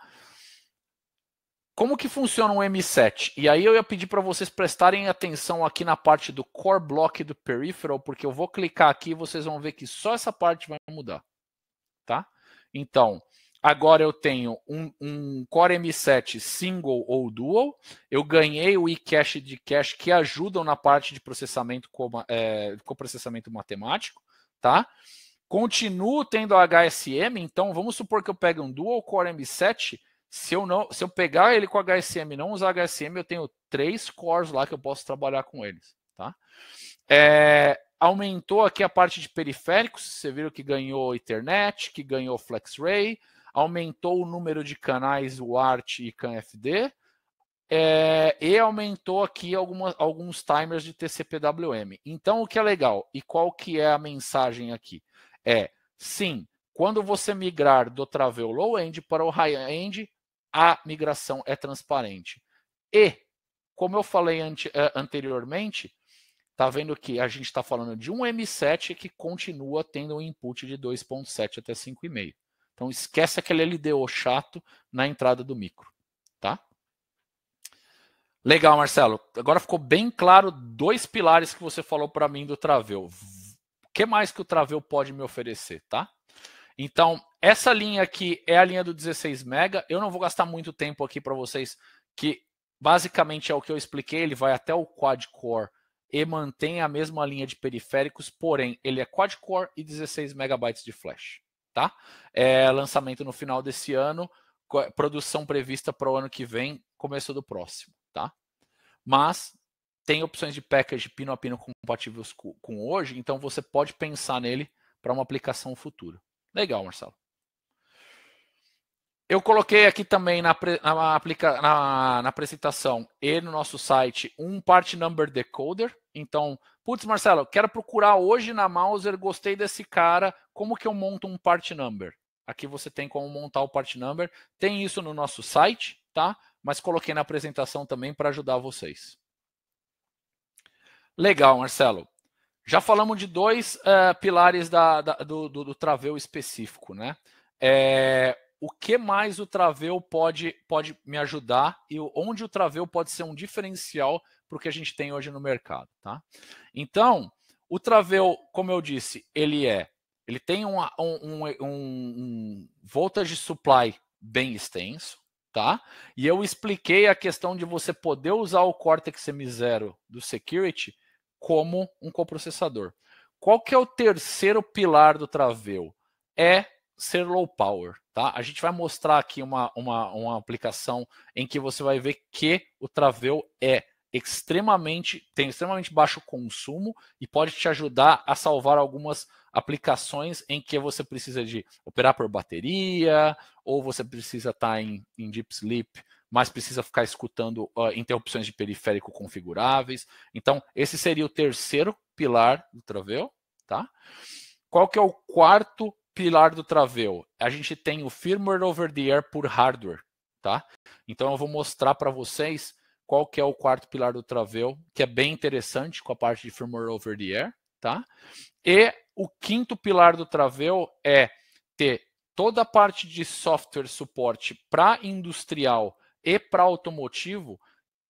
Como que funciona um M7? E aí eu ia pedir para vocês prestarem atenção aqui na parte do Core Block do Peripheral, porque eu vou clicar aqui e vocês vão ver que só essa parte vai mudar, tá? Então, agora eu tenho um Core M7 single ou dual, eu ganhei o eCache de cache que ajudam na parte de processamento com processamento matemático, tá? Continuo tendo a HSM, então vamos supor que eu pegue um dual Core M7, se eu pegar ele com HSM e não usar HSM, eu tenho 3 cores lá que eu posso trabalhar com eles, tá? Aumentou aqui a parte de periféricos, você viu que ganhou Ethernet, que ganhou FlexRay, aumentou o número de canais UART e CAN-FD, e aumentou aqui alguns timers de TC-PWM. Então, o que é legal, e qual que é a mensagem aqui? Sim, quando você migrar do Travell Low-End para o High-End, a migração é transparente. E, como eu falei anteriormente, tá vendo que a gente está falando de um M7 que continua tendo um input de 2.7 até 5,5. Então esquece aquele LDO chato na entrada do micro, tá? Legal, Marcelo. Agora ficou bem claro 2 pilares que você falou para mim do Traveu. O que mais que o Traveu pode me oferecer, tá? Então, essa linha aqui é a linha do 16 mega. Eu não vou gastar muito tempo aqui para vocês, que basicamente é o que eu expliquei. Ele vai até o quad-core e mantém a mesma linha de periféricos, porém, ele é quad-core e 16 megabytes de flash, tá? Lançamento no final desse ano, produção prevista para o ano que vem, começo do próximo, tá? Mas tem opções de package pino a pino compatíveis com hoje, então você pode pensar nele para uma aplicação futura. Legal, Marcelo. Eu coloquei aqui também na apresentação e no nosso site um part number decoder. Então, putz, Marcelo, quero procurar hoje na Mouser, gostei desse cara, como que eu monto um part number? Aqui você tem como montar o part number. Tem isso no nosso site, tá? Mas coloquei na apresentação também para ajudar vocês. Legal, Marcelo. Já falamos de 2 pilares do Traveu específico, né? O que mais o Traveu pode me ajudar e onde o Traveu pode ser um diferencial para o que a gente tem hoje no mercado, tá? Então, o Traveu, como eu disse, ele tem um voltage supply bem extenso, tá? E eu expliquei a questão de você poder usar o Cortex M0 do Security como um coprocessador. Qual que é o terceiro pilar do Traveu? É ser low power, tá? A gente vai mostrar aqui uma aplicação em que você vai ver que o Traveu tem extremamente baixo consumo e pode te ajudar a salvar algumas aplicações em que você precisa de operar por bateria, ou você precisa estar em deep sleep, mas precisa ficar escutando interrupções de periférico configuráveis. Então, esse seria o terceiro pilar do Traveu, tá? Qual que é o quarto pilar do Traveu? A gente tem o firmware over the air por hardware, tá? Então, eu vou mostrar para vocês qual que é o quarto pilar do Traveu, que é bem interessante com a parte de firmware over the air, tá? E o quinto pilar do Traveu é ter toda a parte de software suporte para industrial e para automotivo,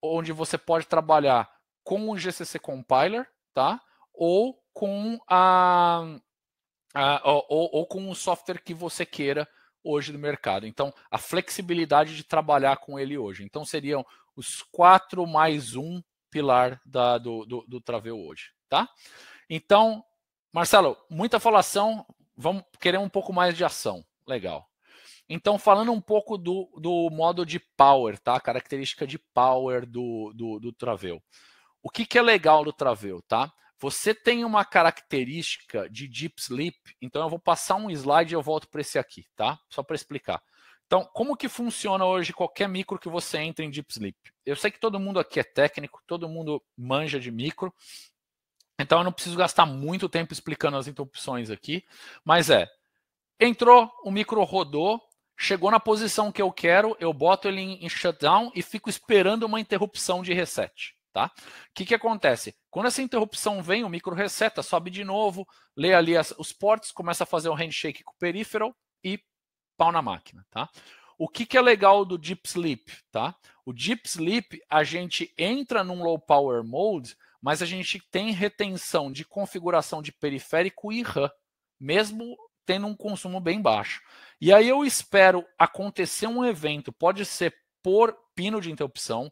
onde você pode trabalhar com o GCC Compiler, tá? Ou com ou com o software que você queira hoje no mercado. Então, a flexibilidade de trabalhar com ele hoje. Então, seriam os 4 mais 1 pilar do Traveu hoje, tá? Então, Marcelo, muita falação, vamos querer um pouco mais de ação. Legal. Então, falando um pouco do modo de power, tá? Característica de power do Traveu. O que é legal do Traveu, tá? Você tem uma característica de Deep Sleep, então eu vou passar um slide e eu volto para esse aqui, tá? Só para explicar. Então, como que funciona hoje qualquer micro que você entra em Deep Sleep? Eu sei que todo mundo aqui é técnico, todo mundo manja de micro, então eu não preciso gastar muito tempo explicando as interrupções aqui, mas entrou, o micro rodou, chegou na posição que eu quero, eu boto ele em shutdown e fico esperando uma interrupção de reset. Tá? O que acontece? Quando essa interrupção vem, o micro reseta, sobe de novo, lê ali os ports, começa a fazer um handshake com o peripheral e pau na máquina. Tá? O que é legal do Deep Sleep? Tá? O Deep Sleep, a gente entra num low power mode, mas a gente tem retenção de configuração de periférico e RAM, mesmo tendo um consumo bem baixo. E aí eu espero acontecer um evento, pode ser por pino de interrupção,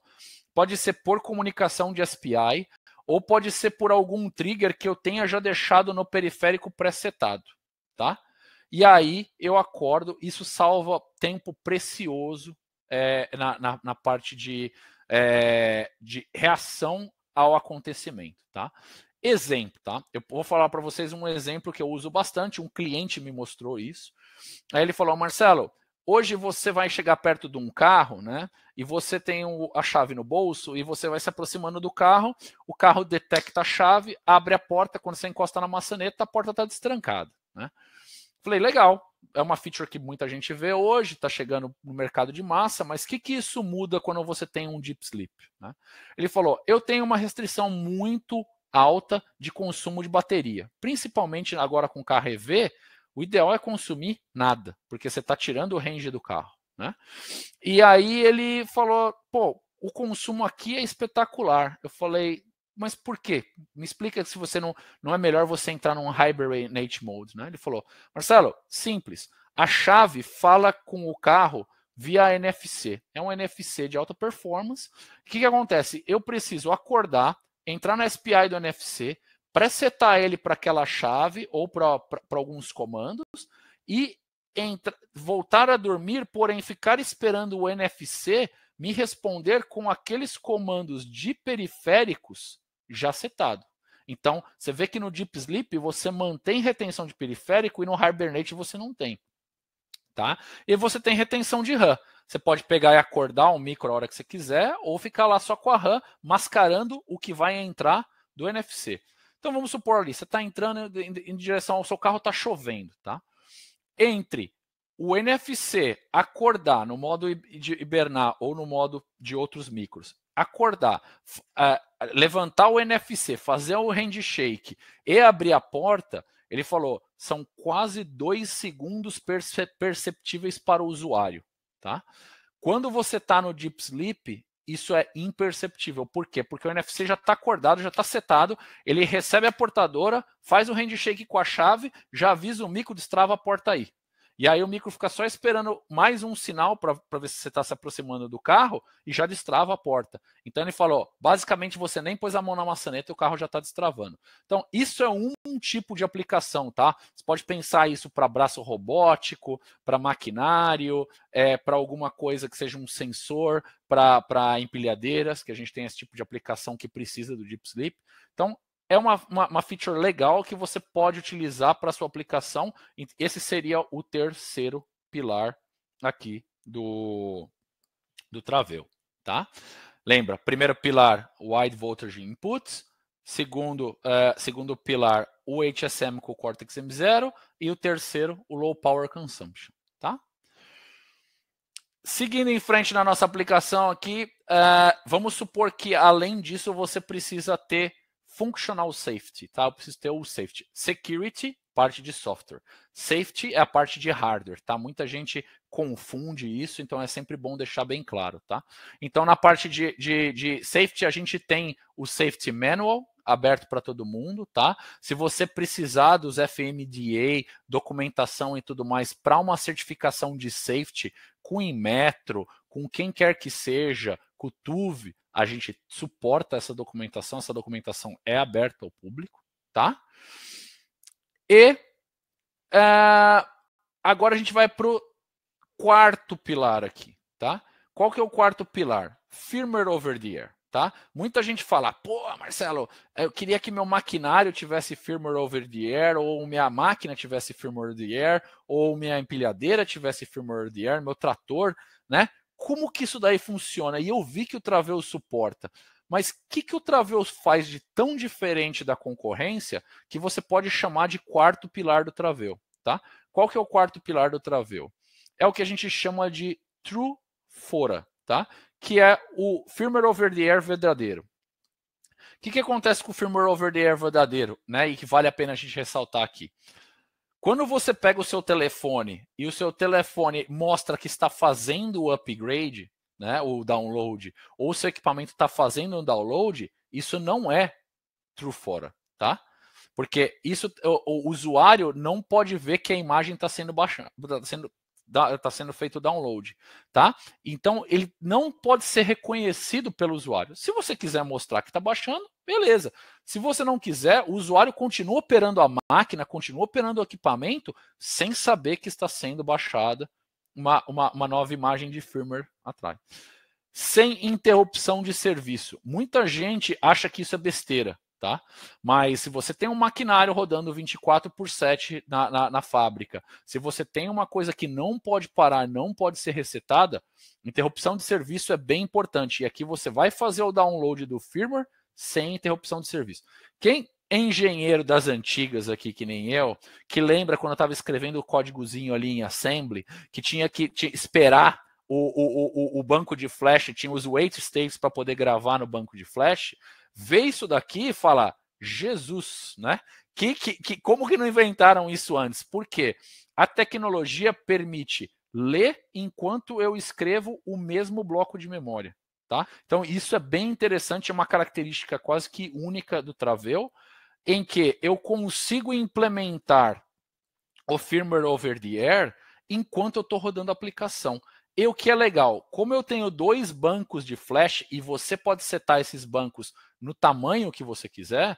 pode ser por comunicação de SPI, ou pode ser por algum trigger que eu tenha já deixado no periférico pré-setado, tá? E aí eu acordo, isso salva tempo precioso na parte de reação ao acontecimento, tá? Exemplo, tá? Eu vou falar para vocês um exemplo que eu uso bastante, um cliente me mostrou isso. Aí ele falou, Marcelo, hoje você vai chegar perto de um carro, né? E você tem a chave no bolso e você vai se aproximando do carro, o carro detecta a chave, abre a porta, quando você encosta na maçaneta, a porta está destrancada, né? Falei, legal, é uma feature que muita gente vê hoje, está chegando no mercado de massa, mas o que isso muda quando você tem um Deep Sleep? Né? Ele falou, eu tenho uma restrição muito alta de consumo de bateria. Principalmente agora com carro EV, o ideal é consumir nada, porque você está tirando o range do carro, né? E aí ele falou, pô, o consumo aqui é espetacular. Eu falei, mas por quê? Me explica se você não é melhor você entrar num Hibernate Mode, né? Ele falou, Marcelo, simples, a chave fala com o carro via NFC. É um NFC de alta performance. O que acontece? Eu preciso acordar, entrar na SPI do NFC, presetar ele para aquela chave ou para alguns comandos e voltar a dormir, porém ficar esperando o NFC me responder com aqueles comandos de periféricos já setado. Então, você vê que no Deep Sleep você mantém retenção de periférico e no Hibernate você não tem. Tá? E você tem retenção de RAM. Você pode pegar e acordar um micro a hora que você quiser ou ficar lá só com a RAM mascarando o que vai entrar do NFC. Então vamos supor ali, você está entrando em direção ao seu carro, está chovendo. Tá? Entre o NFC acordar no modo de hibernar ou no modo de outros micros, acordar, levantar o NFC, fazer o handshake e abrir a porta, ele falou, são quase 2 segundos perceptíveis para o usuário. Tá? Quando você está no Deep Sleep, isso é imperceptível. Por quê? Porque o NFC já está acordado, já está setado, ele recebe a portadora, faz o handshake com a chave, já avisa o micro, destrava a porta aí. E aí o micro fica só esperando mais um sinal para ver se você está se aproximando do carro e já destrava a porta. Então ele falou, basicamente você nem pôs a mão na maçaneta e o carro já está destravando. Então isso é um tipo de aplicação, tá? Você pode pensar isso para braço robótico, para maquinário, para alguma coisa que seja um sensor, para empilhadeiras, que a gente tem esse tipo de aplicação que precisa do Deep Sleep. Então é uma feature legal que você pode utilizar para a sua aplicação. Esse seria o terceiro pilar aqui do Travell. Tá? Lembra, primeiro pilar, Wide Voltage Inputs. Segundo pilar, o HSM com o Cortex M0. E o terceiro, o Low Power Consumption. Tá? Seguindo em frente na nossa aplicação aqui, vamos supor que além disso você precisa ter Functional Safety, tá? Eu preciso ter o Safety. Security, parte de software. Safety é a parte de hardware, tá? Muita gente confunde isso, então é sempre bom deixar bem claro, tá? Então, na parte de Safety, a gente tem o Safety Manual aberto para todo mundo, tá? Se você precisar dos FMDA, documentação e tudo mais para uma certificação de Safety com Inmetro, com quem quer que seja, com o TÜV, a gente suporta essa documentação é aberta ao público, tá? E agora a gente vai para o quarto pilar aqui, tá? Qual que é o quarto pilar? Firmware over the air, tá? Muita gente fala, pô, Marcelo, eu queria que meu maquinário tivesse firmware over the air, ou minha máquina tivesse firmware over the air, ou minha empilhadeira tivesse firmware over the air, meu trator, né? Como que isso daí funciona? E eu vi que o Travell suporta. Mas o que o Travell faz de tão diferente da concorrência que você pode chamar de quarto pilar do Travell? Tá? Qual que é o quarto pilar do Travell? É o que a gente chama de True Fora, tá? Que é o firmware over the air verdadeiro. O que acontece com o firmware over the air verdadeiro, né? E que vale a pena a gente ressaltar aqui. Quando você pega o seu telefone e o seu telefone mostra que está fazendo o upgrade, né, o download, ou o seu equipamento está fazendo um download, isso não é true fora, tá? Porque isso, o usuário não pode ver que a imagem está sendo baixada, está sendo feito o download, tá? Então ele não pode ser reconhecido pelo usuário. Se você quiser mostrar que está baixando, beleza. Se você não quiser, o usuário continua operando a máquina, continua operando o equipamento sem saber que está sendo baixada uma nova imagem de firmware atrás. Sem interrupção de serviço. Muita gente acha que isso é besteira, tá? Mas se você tem um maquinário rodando 24/7 na fábrica, se você tem uma coisa que não pode parar, não pode ser resetada, interrupção de serviço é bem importante. E aqui você vai fazer o download do firmware sem interrupção de serviço. Quem é engenheiro das antigas aqui, que nem eu, que lembra quando eu estava escrevendo o códigozinho ali em assembly, que tinha que esperar o banco de flash, tinha os wait states para poder gravar no banco de flash, vê isso daqui e fala, Jesus, né? Como que não inventaram isso antes? Por quê? A tecnologia permite ler enquanto eu escrevo o mesmo bloco de memória. Tá? Então, isso é bem interessante, é uma característica quase que única do Travell, em que eu consigo implementar o firmware over the air enquanto eu estou rodando a aplicação. E o que é legal, como eu tenho 2 bancos de flash e você pode setar esses bancos no tamanho que você quiser,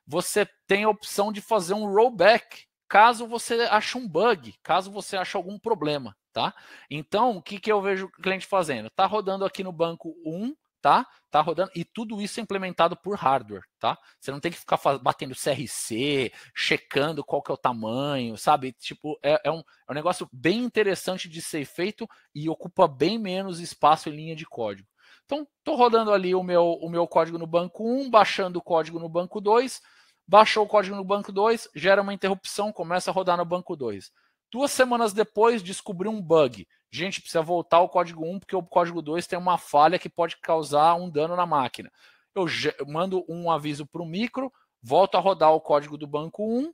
você tem a opção de fazer um rollback caso você ache um bug, caso você ache algum problema. Tá? Então, o que eu vejo o cliente fazendo? Está rodando aqui no banco 1, tá rodando, e tudo isso é implementado por hardware, tá? Você não tem que ficar batendo CRC, checando qual que é o tamanho, sabe? Tipo, é um negócio bem interessante de ser feito e ocupa bem menos espaço em linha de código. Então, estou rodando ali o meu código no banco 1, baixando o código no banco 2, baixou o código no banco 2, gera uma interrupção, começa a rodar no banco 2. 2 semanas depois, descobriu um bug. Gente, precisa voltar ao código 1, porque o código 2 tem uma falha que pode causar um dano na máquina. Eu mando um aviso para o micro, volto a rodar o código do banco 1,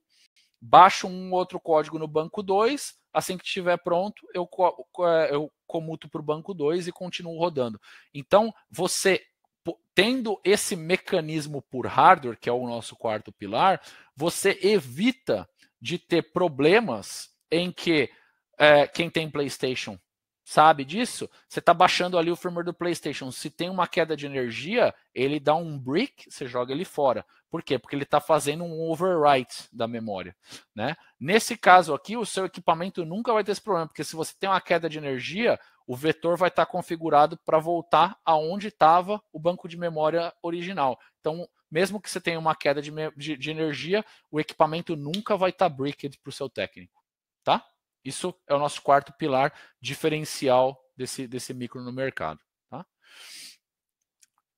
baixo um outro código no banco 2, assim que estiver pronto, eu comuto para o banco 2 e continuo rodando. Então, você, tendo esse mecanismo por hardware, que é o nosso quarto pilar, você evita de ter problemas em que quem tem PlayStation sabe disso, você está baixando ali o firmware do PlayStation. Se tem uma queda de energia, ele dá um brick, você joga ele fora. Por quê? Porque ele está fazendo um overwrite da memória. Né? Nesse caso aqui, o seu equipamento nunca vai ter esse problema, porque se você tem uma queda de energia, o vetor vai estar configurado para voltar aonde estava o banco de memória original. Então, mesmo que você tenha uma queda de energia, o equipamento nunca vai estar bricked para o seu técnico. Tá? Isso é o nosso quarto pilar diferencial desse micro no mercado. Tá?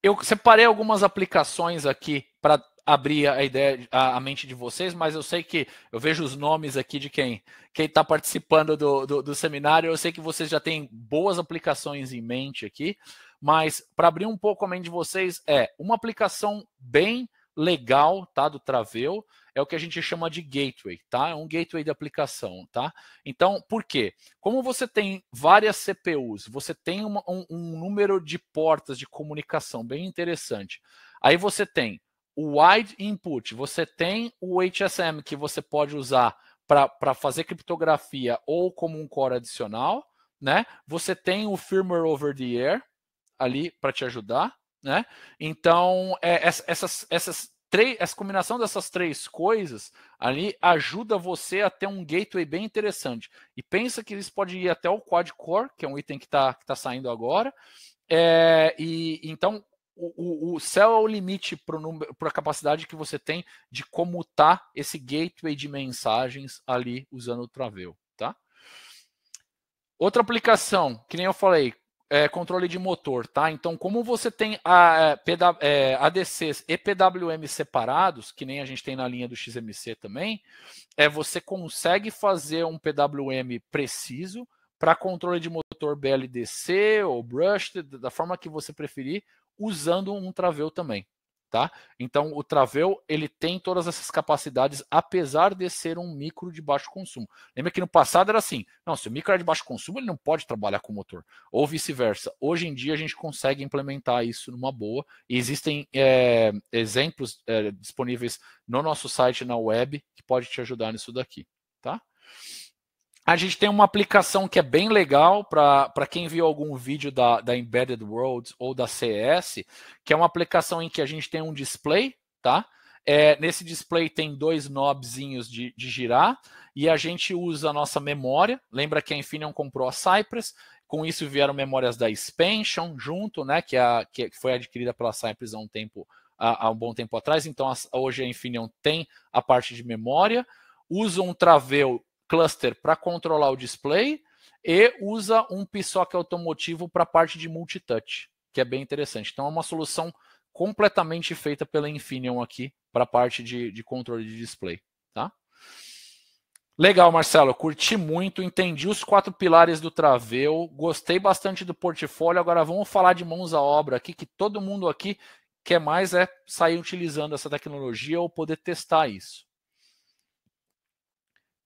Eu separei algumas aplicações aqui para abrir a ideia, a mente de vocês, mas eu sei que eu vejo os nomes aqui de quem está participando do seminário. Eu sei que vocês já têm boas aplicações em mente aqui, mas para abrir um pouco a mente de vocês, uma aplicação bem legal, tá, do Travell, é o que a gente chama de gateway, tá? É um gateway de aplicação, tá? Então, por quê? Como você tem várias CPUs, você tem um número de portas de comunicação bem interessante. Aí você tem o wide input, você tem o HSM que você pode usar para fazer criptografia ou como um core adicional, né? Você tem o firmware over the air ali para te ajudar, né? Então, essa combinação dessas 3 coisas ali ajuda você a ter um gateway bem interessante. E pensa que isso pode ir até o quad-core, que é um item que tá saindo agora. Então, o céu é o limite para a capacidade que você tem de comutar esse gateway de mensagens ali usando o Travell. Tá? Outra aplicação, que nem eu falei, controle de motor, tá? Então, como você tem ADCs e PWM separados, que nem a gente tem na linha do XMC também, você consegue fazer um PWM preciso para controle de motor BLDC ou brushed, da forma que você preferir, usando um Travell também. Tá? Então, o Travell ele tem todas essas capacidades, apesar de ser um micro de baixo consumo. Lembra que no passado era assim, não, se o micro é de baixo consumo, ele não pode trabalhar com motor, ou vice-versa. Hoje em dia a gente consegue implementar isso numa boa, e existem exemplos disponíveis no nosso site, na web, que pode te ajudar nisso daqui. Tá? A gente tem uma aplicação que é bem legal para quem viu algum vídeo da Embedded Worlds ou da CS, que é uma aplicação em que a gente tem um display, tá? Nesse display tem 2 knobzinhos de girar e a gente usa a nossa memória. Lembra que a Infineon comprou a Cypress, com isso vieram memórias da Spansion junto, né? Que foi adquirida pela Cypress há um bom tempo atrás. Então hoje a Infineon tem a parte de memória, usa um Travell cluster para controlar o display e usa um PSOC automotivo para a parte de multitouch, que é bem interessante. Então é uma solução completamente feita pela Infineon aqui para a parte de controle de display. Tá? Legal, Marcelo, curti muito, entendi os 4 pilares do Travell, gostei bastante do portfólio. Agora vamos falar de mãos à obra aqui, que todo mundo aqui quer mais é sair utilizando essa tecnologia ou poder testar isso.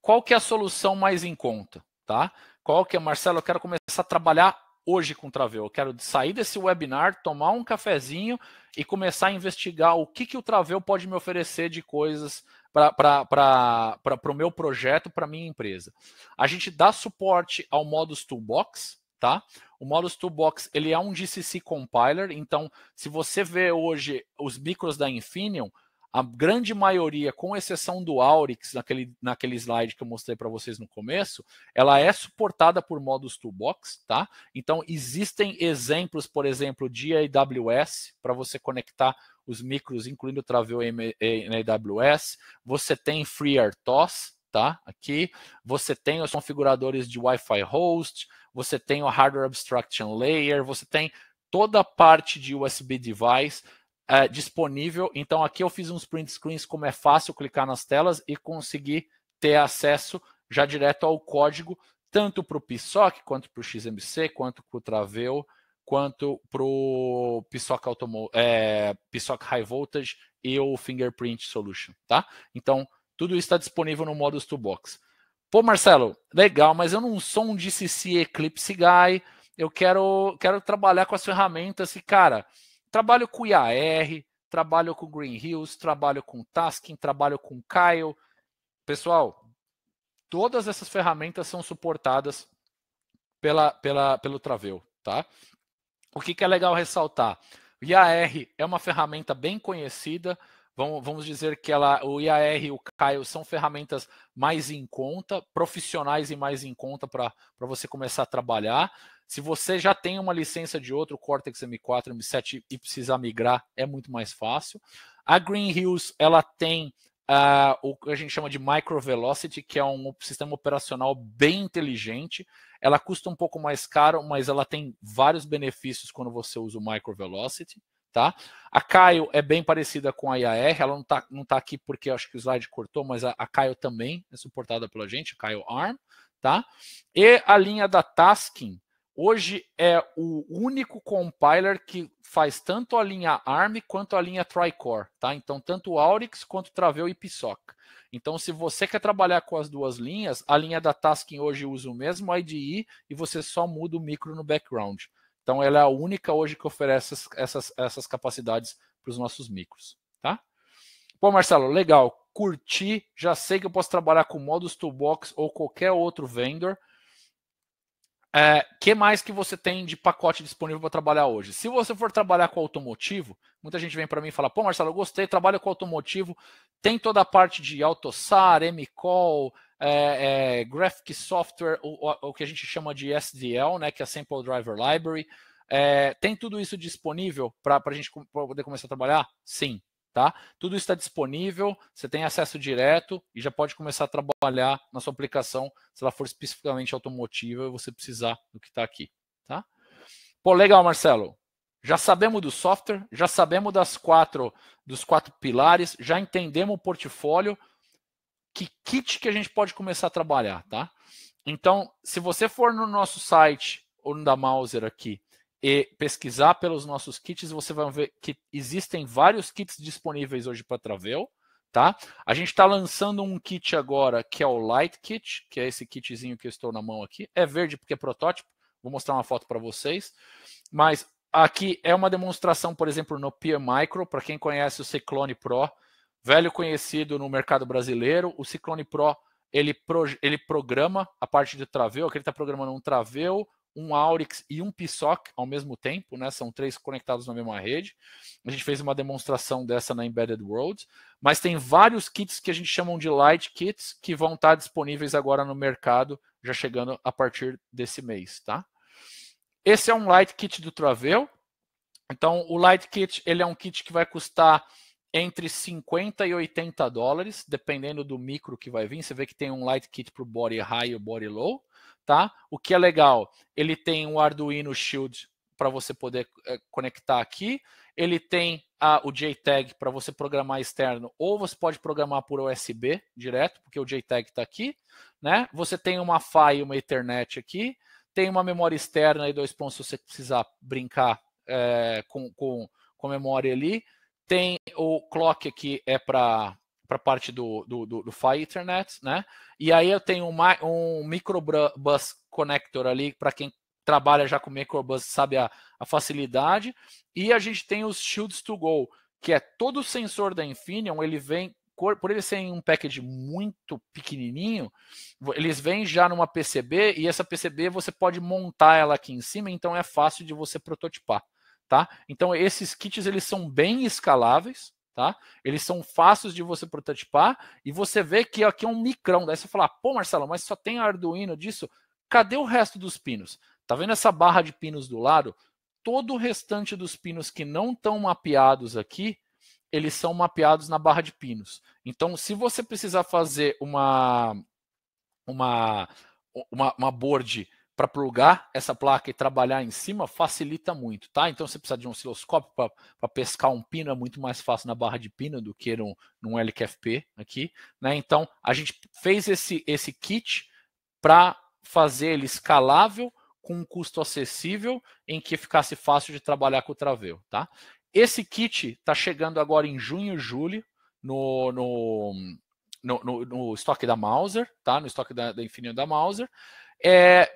Qual que é a solução mais em conta? Tá? Qual que é, Marcelo? Eu quero começar a trabalhar hoje com Traveu. Eu quero sair desse webinar, tomar um cafezinho e começar a investigar o que o Traveu pode me oferecer de coisas para o meu projeto, para a minha empresa. A gente dá suporte ao Modus Toolbox, tá? O Modus Toolbox ele é um GCC compiler, então se você vê hoje os micros da Infineon, a grande maioria, com exceção do Aurix, naquele slide que eu mostrei para vocês no começo, ela é suportada por Modus Toolbox, tá? Então, existem exemplos, por exemplo, de AWS, para você conectar os micros, incluindo o Traveu na AWS. Você tem FreeRTOS, tá? Aqui. Você tem os configuradores de Wi-Fi host, você tem o Hardware Abstraction Layer, você tem toda a parte de USB device, disponível. Então aqui eu fiz uns print screens, como é fácil clicar nas telas e conseguir ter acesso já direto ao código, tanto para o PSOC, quanto para o XMC, quanto para o Traveu, quanto para o PSOC High Voltage e o Fingerprint Solution, tá? Então tudo isso está disponível no Modus Toolbox. Pô, Marcelo, legal, mas eu não sou um GCC Eclipse Guy, eu quero trabalhar com as ferramentas e, cara, trabalho com IAR, trabalho com Green Hills, trabalho com Tasking, trabalho com Kyle. Pessoal, todas essas ferramentas são suportadas pelo Traveu, tá? O que é legal ressaltar? O IAR é uma ferramenta bem conhecida. Vamos dizer que o IAR e o Kyle são ferramentas mais em conta, profissionais e mais em conta para você começar a trabalhar. Se você já tem uma licença de outro Cortex M4, M7 e precisar migrar, é muito mais fácil. A Green Hills, ela tem o que a gente chama de Micro Velocity, que é um sistema operacional bem inteligente. Ela custa um pouco mais caro, mas ela tem vários benefícios quando você usa o Micro Velocity. Tá? A Kyle é bem parecida com a IAR, ela não tá aqui porque acho que o slide cortou, mas a Kyle também é suportada pela gente, a Kyle ARM. Tá? E a linha da Tasking, hoje é o único compiler que faz tanto a linha ARM quanto a linha Tricore, tá? Então, tanto o Aurix quanto o Traveu e PSOC. Então, se você quer trabalhar com as duas linhas, a linha da Tasking hoje usa o mesmo IDE e você só muda o micro no background. Então, ela é a única hoje que oferece essas capacidades para os nossos micros, tá? Pô, Marcelo, legal, curti, já sei que eu posso trabalhar com Modus Toolbox ou qualquer outro vendor. Que mais que você tem de pacote disponível para trabalhar hoje? Se você for trabalhar com automotivo, muita gente vem para mim e fala, pô, Marcelo, eu gostei, trabalho com automotivo, tem toda a parte de AutoSAR, MCall, Graphic Software, o que a gente chama de SDL, né, que é Sample Driver Library. Tem tudo isso disponível para a gente poder começar a trabalhar? Sim. Tá? Tudo isso está disponível, você tem acesso direto e já pode começar a trabalhar na sua aplicação, se ela for especificamente automotiva e você precisar do que está aqui. Tá? Pô, legal, Marcelo. Já sabemos do software, já sabemos dos quatro pilares, já entendemos o portfólio. Que kit que a gente pode começar a trabalhar, tá? Então, se você for no nosso site ou no da Mouser aqui, e pesquisar pelos nossos kits, você vai ver que existem vários kits disponíveis hoje para Traveu, tá? A gente está lançando um kit agora, que é o Light Kit, que é esse kitzinho que eu estou na mão aqui. É verde porque é protótipo, vou mostrar uma foto para vocês. Mas aqui é uma demonstração, por exemplo, no Peer Micro, para quem conhece o Cyclone Pro, velho conhecido no mercado brasileiro. O Cyclone Pro, ele programa a parte de Traveu, aqui ele está programando um Traveu, um Aurix e um PSOC ao mesmo tempo, né? São 3 conectados na mesma rede. A gente fez uma demonstração dessa na Embedded World, mas tem vários kits que a gente chama de Light Kits que vão estar disponíveis agora no mercado, já chegando a partir desse mês, tá? Esse é um Light Kit do Traveu. Então, o Light Kit, ele é um kit que vai custar entre 50 e 80 dólares, dependendo do micro que vai vir. Você vê que tem um Light Kit para o Body High e o Body Low. Tá? O que é legal, ele tem um Arduino Shield para você poder conectar aqui, ele tem o JTAG para você programar externo, ou você pode programar por USB direto, porque o JTAG está aqui, né? Você tem uma PHY e uma Ethernet aqui, tem uma memória externa e 2 pontos se você precisar brincar com memória ali. Tem o clock aqui, é para a parte do Phi Ethernet, né? E aí eu tenho um microbus connector ali, para quem trabalha já com microbus sabe a facilidade. E a gente tem os shields to go, que é todo o sensor da Infineon, ele vem, por ele ser um package muito pequenininho, eles vêm já numa PCB, e essa PCB você pode montar ela aqui em cima, então é fácil de você prototipar, tá? Então esses kits, eles são bem escaláveis, tá? Eles são fáceis de você prototipar, e você vê que aqui é um micrão. Daí você fala, pô, Marcelo, mas só tem Arduino disso? Cadê o resto dos pinos? Tá vendo essa barra de pinos do lado? Todo o restante dos pinos que não estão mapeados aqui, eles são mapeados na barra de pinos. Então, se você precisar fazer uma board para plugar essa placa e trabalhar em cima, facilita muito, tá? Então, você precisa de um osciloscópio para pescar um pino, é muito mais fácil na barra de pino do que num LQFP aqui, né? Então, a gente fez esse kit para fazer ele escalável, com um custo acessível, em que ficasse fácil de trabalhar com o Traveo, tá? Esse kit está chegando agora em junho e julho no estoque da Mouser, tá? No estoque da Infineon da Mouser.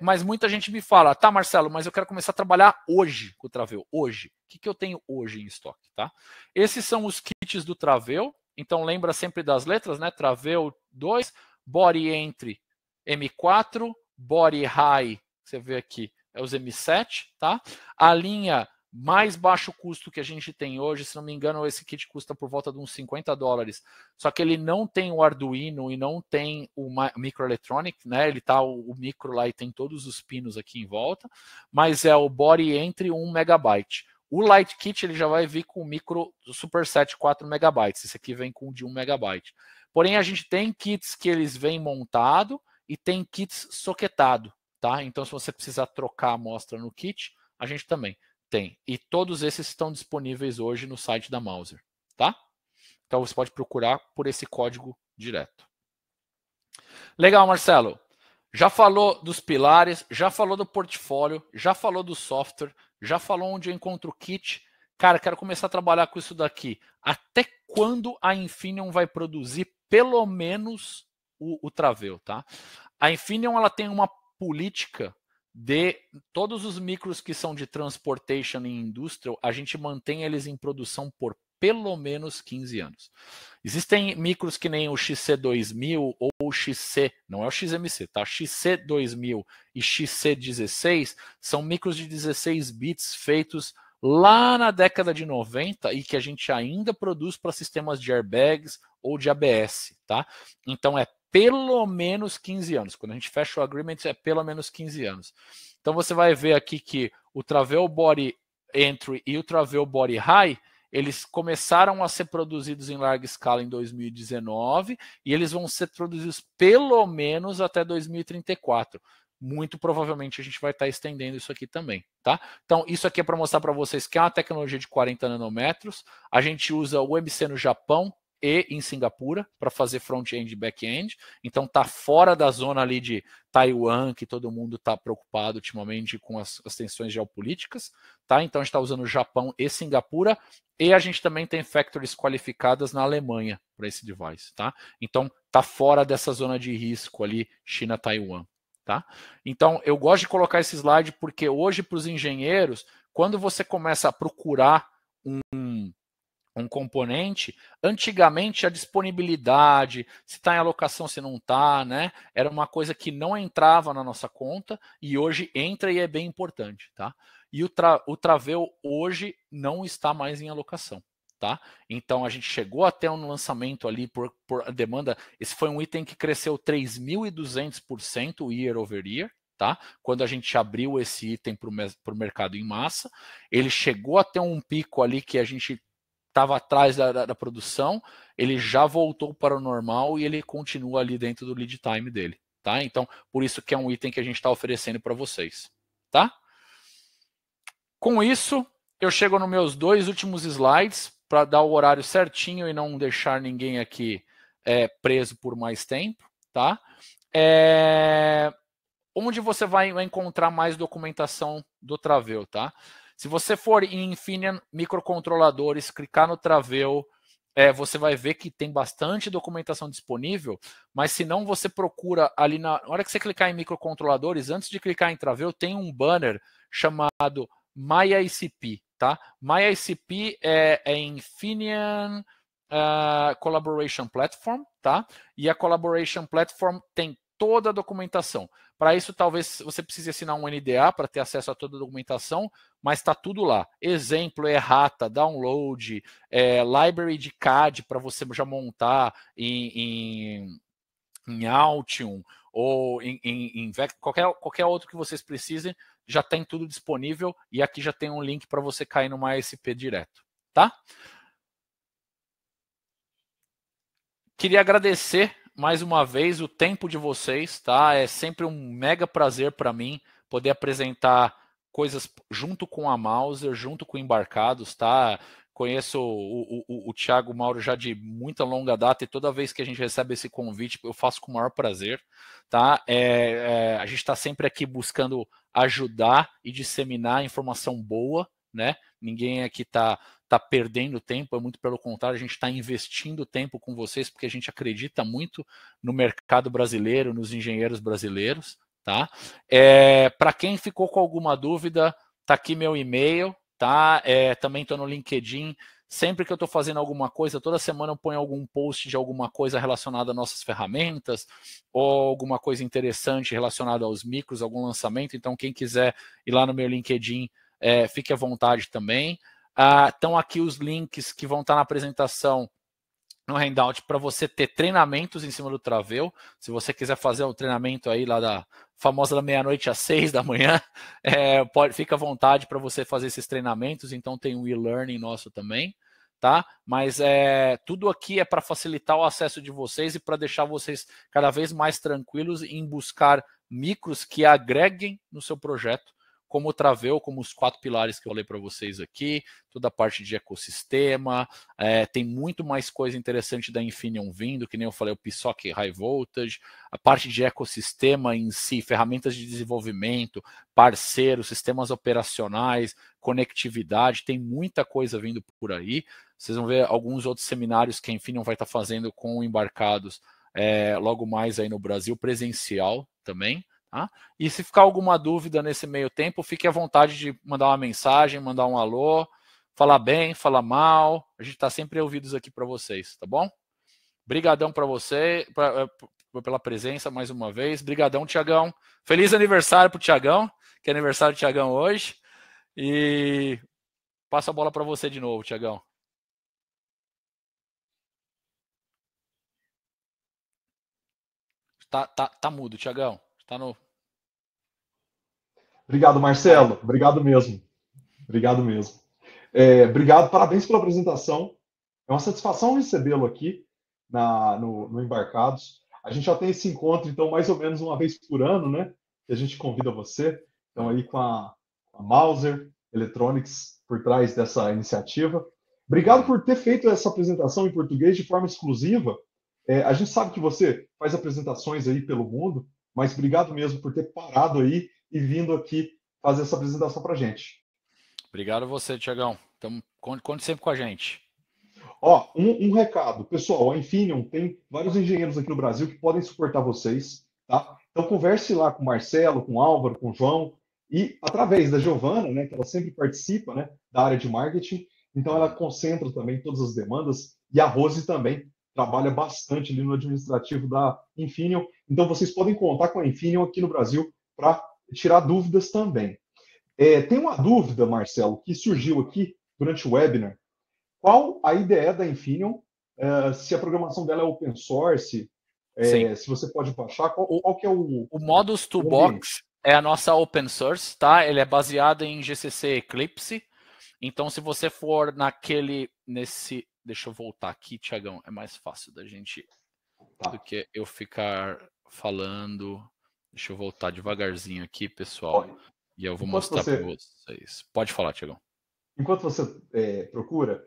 Mas muita gente me fala, tá, Marcelo, mas eu quero começar a trabalhar hoje com o Traveo. Hoje. O que eu tenho hoje em estoque, tá? Esses são os kits do Traveo. Então lembra sempre das letras, né? Traveo 2, Body Entry M4, Body High, você vê aqui, é os M7, tá? A linha mais baixo custo que a gente tem hoje, se não me engano, esse kit custa por volta de uns $50. Só que ele não tem o Arduino e não tem o microelectronic, né? Ele tá o micro lá e tem todos os pinos aqui em volta, mas é o Body Entry 1 MB. O Light Kit ele já vai vir com o micro Superset 4 MB. Esse aqui vem com o de 1 MB. Porém, a gente tem kits que eles vêm montado e tem kits soquetado, tá? Então, se você precisar trocar a amostra no kit, a gente também tem. E todos esses estão disponíveis hoje no site da Mouser, tá? Então, você pode procurar por esse código direto. Legal, Marcelo. Já falou dos pilares, já falou do portfólio, já falou do software, já falou onde eu encontro o kit. Cara, quero começar a trabalhar com isso daqui. Até quando a Infineon vai produzir pelo menos o Traveo, tá? A Infineon ela tem uma política de todos os micros que são de transportation e industrial, a gente mantém eles em produção por pelo menos 15 anos. Existem micros que nem o XC2000 ou o XC, não é o XMC, tá? XC2000 e XC16 são micros de 16 bits feitos lá na década de 90 e que a gente ainda produz para sistemas de airbags ou de ABS, tá? Então é pelo menos 15 anos. Quando a gente fecha o agreement, é pelo menos 15 anos. Então você vai ver aqui que o Traveo Body Entry e o Traveo Body High, eles começaram a ser produzidos em larga escala em 2019 e eles vão ser produzidos pelo menos até 2034. Muito provavelmente a gente vai estar estendendo isso aqui também, tá? Então, isso aqui é para mostrar para vocês que é uma tecnologia de 40 nanômetros. A gente usa o MC no Japão e em Singapura para fazer front-end e back-end. Então, tá fora da zona ali de Taiwan, que todo mundo está preocupado ultimamente com as tensões geopolíticas, tá? Então, a gente está usando o Japão e Singapura, e a gente também tem factories qualificadas na Alemanha para esse device, tá? Então, tá fora dessa zona de risco ali, China-Taiwan. Tá? Então, eu gosto de colocar esse slide porque hoje, para os engenheiros, quando você começa a procurar um componente, antigamente a disponibilidade, se está em alocação, se não está, né? Era uma coisa que não entrava na nossa conta e hoje entra e é bem importante. Tá? E o Traveo hoje não está mais em alocação. Tá? Então a gente chegou até um lançamento ali por demanda. Esse foi um item que cresceu 3.200% year over year, tá? Quando a gente abriu esse item para o mercado em massa, ele chegou até um pico ali que a gente estava atrás da produção, ele já voltou para o normal e ele continua ali dentro do lead time dele, tá? Então por isso que é um item que a gente está oferecendo para vocês, tá? Com isso eu chego nos meus 2 últimos slides para dar o horário certinho e não deixar ninguém aqui preso por mais tempo, tá? Onde você vai encontrar mais documentação do Traveo, tá? Se você for em Infineon microcontroladores, clicar no Traveu, você vai ver que tem bastante documentação disponível, mas se não, você procura ali na hora que você clicar em microcontroladores, antes de clicar em Traveu, tem um banner chamado MyICP, tá? MyICP é Infineon Collaboration Platform, tá? E a Collaboration Platform tem toda a documentação. Para isso, talvez você precise assinar um NDA para ter acesso a toda a documentação, mas está tudo lá. Exemplo, errata, download, library de CAD para você já montar em Altium ou em qualquer outro que vocês precisem, já tem tudo disponível e aqui já tem um link para você cair no MySP direto, tá? Queria agradecer mais uma vez o tempo de vocês, tá? É sempre um mega prazer para mim poder apresentar coisas junto com a Mauser, junto com Embarcados, tá? Conheço o Thiago Mauro já de muita longa data e toda vez que a gente recebe esse convite eu faço com o maior prazer, tá? A gente está sempre aqui buscando ajudar e disseminar informação boa, né? Ninguém aqui está perdendo tempo, é muito pelo contrário, a gente está investindo tempo com vocês porque a gente acredita muito no mercado brasileiro, nos engenheiros brasileiros, tá? Para quem ficou com alguma dúvida, tá aqui meu e-mail, tá? Também estou no LinkedIn. Sempre que eu estou fazendo alguma coisa, toda semana eu ponho algum post de alguma coisa relacionada às nossas ferramentas ou alguma coisa interessante relacionada aos micros, algum lançamento. Então, quem quiser ir lá no meu LinkedIn, fique à vontade também. Estão aqui os links que vão estar na apresentação no Handout para você ter treinamentos em cima do Traveu. Se você quiser fazer o treinamento aí lá da famosa da meia-noite às 6 da manhã, fica à vontade para você fazer esses treinamentos. Então tem um e-learning nosso também, tá? Mas tudo aqui é para facilitar o acesso de vocês e para deixar vocês cada vez mais tranquilos em buscar micros que agreguem no seu projeto, como o Traveu, como os 4 pilares que eu falei para vocês aqui, toda a parte de ecossistema, tem muito mais coisa interessante da Infineon vindo, que nem eu falei, o PSOC High Voltage, a parte de ecossistema em si, ferramentas de desenvolvimento, parceiros, sistemas operacionais, conectividade, tem muita coisa vindo por aí. Vocês vão ver alguns outros seminários que a Infineon vai estar fazendo com Embarcados logo mais aí no Brasil, presencial também. Tá? E se ficar alguma dúvida nesse meio tempo, fique à vontade de mandar uma mensagem, mandar um alô, falar bem, falar mal. A gente está sempre ouvidos aqui para vocês, tá bom? Brigadão para você, pela presença mais uma vez. Brigadão, Tiagão. Feliz aniversário para o Tiagão, que é aniversário do Tiagão hoje. E passo a bola para você de novo, Tiagão. Tá mudo, Tiagão. Tá no... Obrigado, Marcelo. Obrigado mesmo. Obrigado mesmo. Obrigado, parabéns pela apresentação. É uma satisfação recebê-lo aqui no Embarcados. A gente já tem esse encontro, então, mais ou menos uma vez por ano, né? Que a gente convida você. Então, aí com a Mauser Electronics por trás dessa iniciativa. Obrigado por ter feito essa apresentação em português de forma exclusiva. A gente sabe que você faz apresentações aí pelo mundo, mas obrigado mesmo por ter parado aí e vindo aqui fazer essa apresentação para a gente. Obrigado a você, Tiagão. Então, conte sempre com a gente. Um recado. Pessoal, a Infineon tem vários engenheiros aqui no Brasil que podem suportar vocês, tá? Então, converse lá com o Marcelo, com o Álvaro, com o João, e através da Giovana, né, que ela sempre participa, né, da área de marketing, então ela concentra também todas as demandas, e a Rose também trabalha bastante ali no administrativo da Infineon. Então, vocês podem contar com a Infineon aqui no Brasil para tirar dúvidas também. Tem uma dúvida, Marcelo, que surgiu aqui durante o webinar. Qual a IDE da Infineon? Se a programação dela é open source, se você pode baixar, qual que é o... O Modus Toolbox é a nossa open source, tá? Ele é baseado em GCC Eclipse. Então, se você for nesse... Deixa eu voltar aqui, Tiagão. É mais fácil da gente... do que eu ficar falando... Deixa eu voltar devagarzinho aqui, pessoal. E eu vou mostrar para vocês. Pode falar, Tiagão. Enquanto você procura,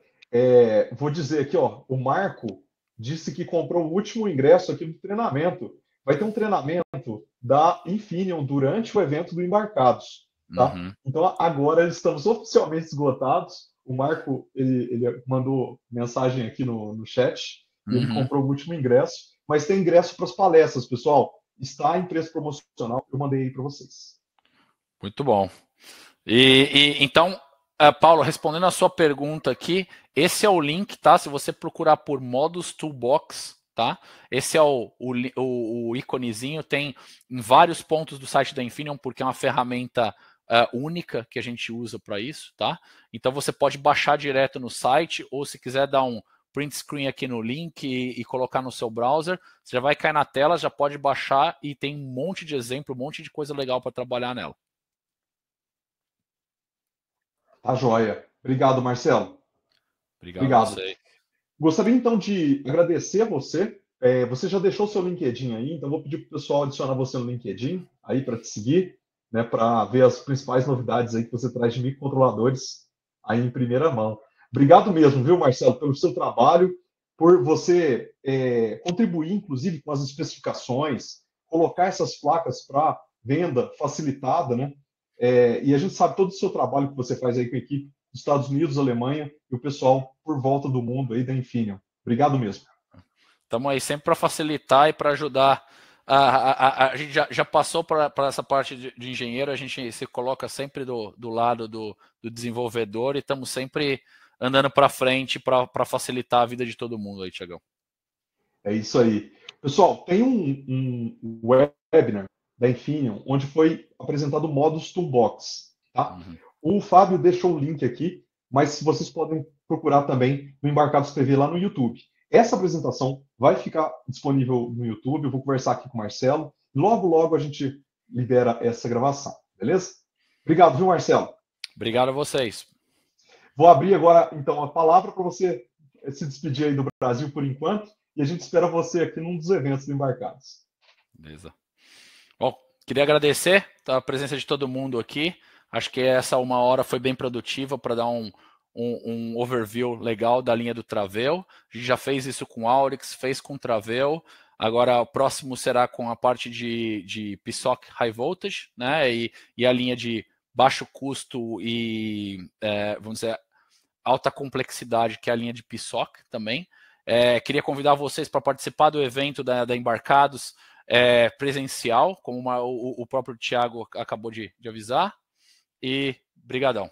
vou dizer aqui, o Marco disse que comprou o último ingresso aqui do treinamento. Vai ter um treinamento da Infineon durante o evento do Embarcados. tá? Uhum. Então, agora estamos oficialmente esgotados. O Marco, ele mandou mensagem aqui no chat, e ele Uhum. comprou o último ingresso, mas tem ingresso para as palestras, pessoal. Está em preço promocional, eu mandei aí para vocês. Muito bom. Então, Paulo, respondendo a sua pergunta aqui, esse é o link, tá? Se você procurar por Modus Toolbox, tá? Esse é o íconezinho, tem em vários pontos do site da Infineon, porque é uma ferramenta única que a gente usa para isso, tá? Então você pode baixar direto no site, ou se quiser dar um print screen aqui no link e colocar no seu browser, você já vai cair na tela, já pode baixar e tem um monte de exemplo, um monte de coisa legal para trabalhar nela. Tá joia. Obrigado, Marcelo. Obrigado a Obrigado. você. Gostaria então de agradecer a você. Você já deixou seu LinkedIn aí, então vou pedir para o pessoal adicionar você no LinkedIn aí para te seguir, né, para ver as principais novidades aí que você traz de microcontroladores aí em primeira mão. Obrigado mesmo, viu, Marcelo, pelo seu trabalho, por você contribuir, inclusive, com as especificações, colocar essas placas para venda facilitada, né? E a gente sabe todo o seu trabalho que você faz aí com a equipe dos Estados Unidos, Alemanha e o pessoal por volta do mundo aí da Infineon. Obrigado mesmo. Estamos aí sempre para facilitar e para ajudar. A gente já passou para essa parte de engenheiro, a gente se coloca sempre do lado do desenvolvedor e estamos sempre andando para frente para facilitar a vida de todo mundo aí, Tiagão. É isso aí. Pessoal, tem um webinar da Infineon onde foi apresentado o Modus Toolbox. Tá? Uhum. O Fábio deixou o link aqui, mas vocês podem procurar também no Embarcados TV lá no YouTube. Essa apresentação vai ficar disponível no YouTube, eu vou conversar aqui com o Marcelo. Logo, logo a gente libera essa gravação, beleza? Obrigado, viu, Marcelo? Obrigado a vocês. Vou abrir agora, então, a palavra para você se despedir aí do Brasil por enquanto, e a gente espera você aqui num dos eventos do Embarcados. Beleza. Bom, queria agradecer a presença de todo mundo aqui. Acho que essa uma hora foi bem produtiva para dar um overview legal da linha do Travell. A gente já fez isso com Aurix, fez com Travell. Agora o próximo será com a parte de PSOC High Voltage, né? E a linha de baixo custo e, vamos dizer, alta complexidade, que é a linha de PSOC também. Queria convidar vocês para participar do evento da Embarcados presencial, como o próprio Thiago acabou de avisar. E brigadão.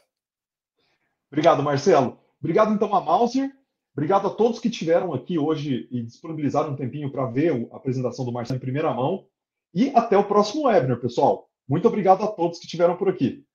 Obrigado, Marcelo. Obrigado, então, a Mauser. Obrigado a todos que estiveram aqui hoje e disponibilizaram um tempinho para ver a apresentação do Marcelo em primeira mão. E até o próximo webinar, pessoal. Muito obrigado a todos que estiveram por aqui.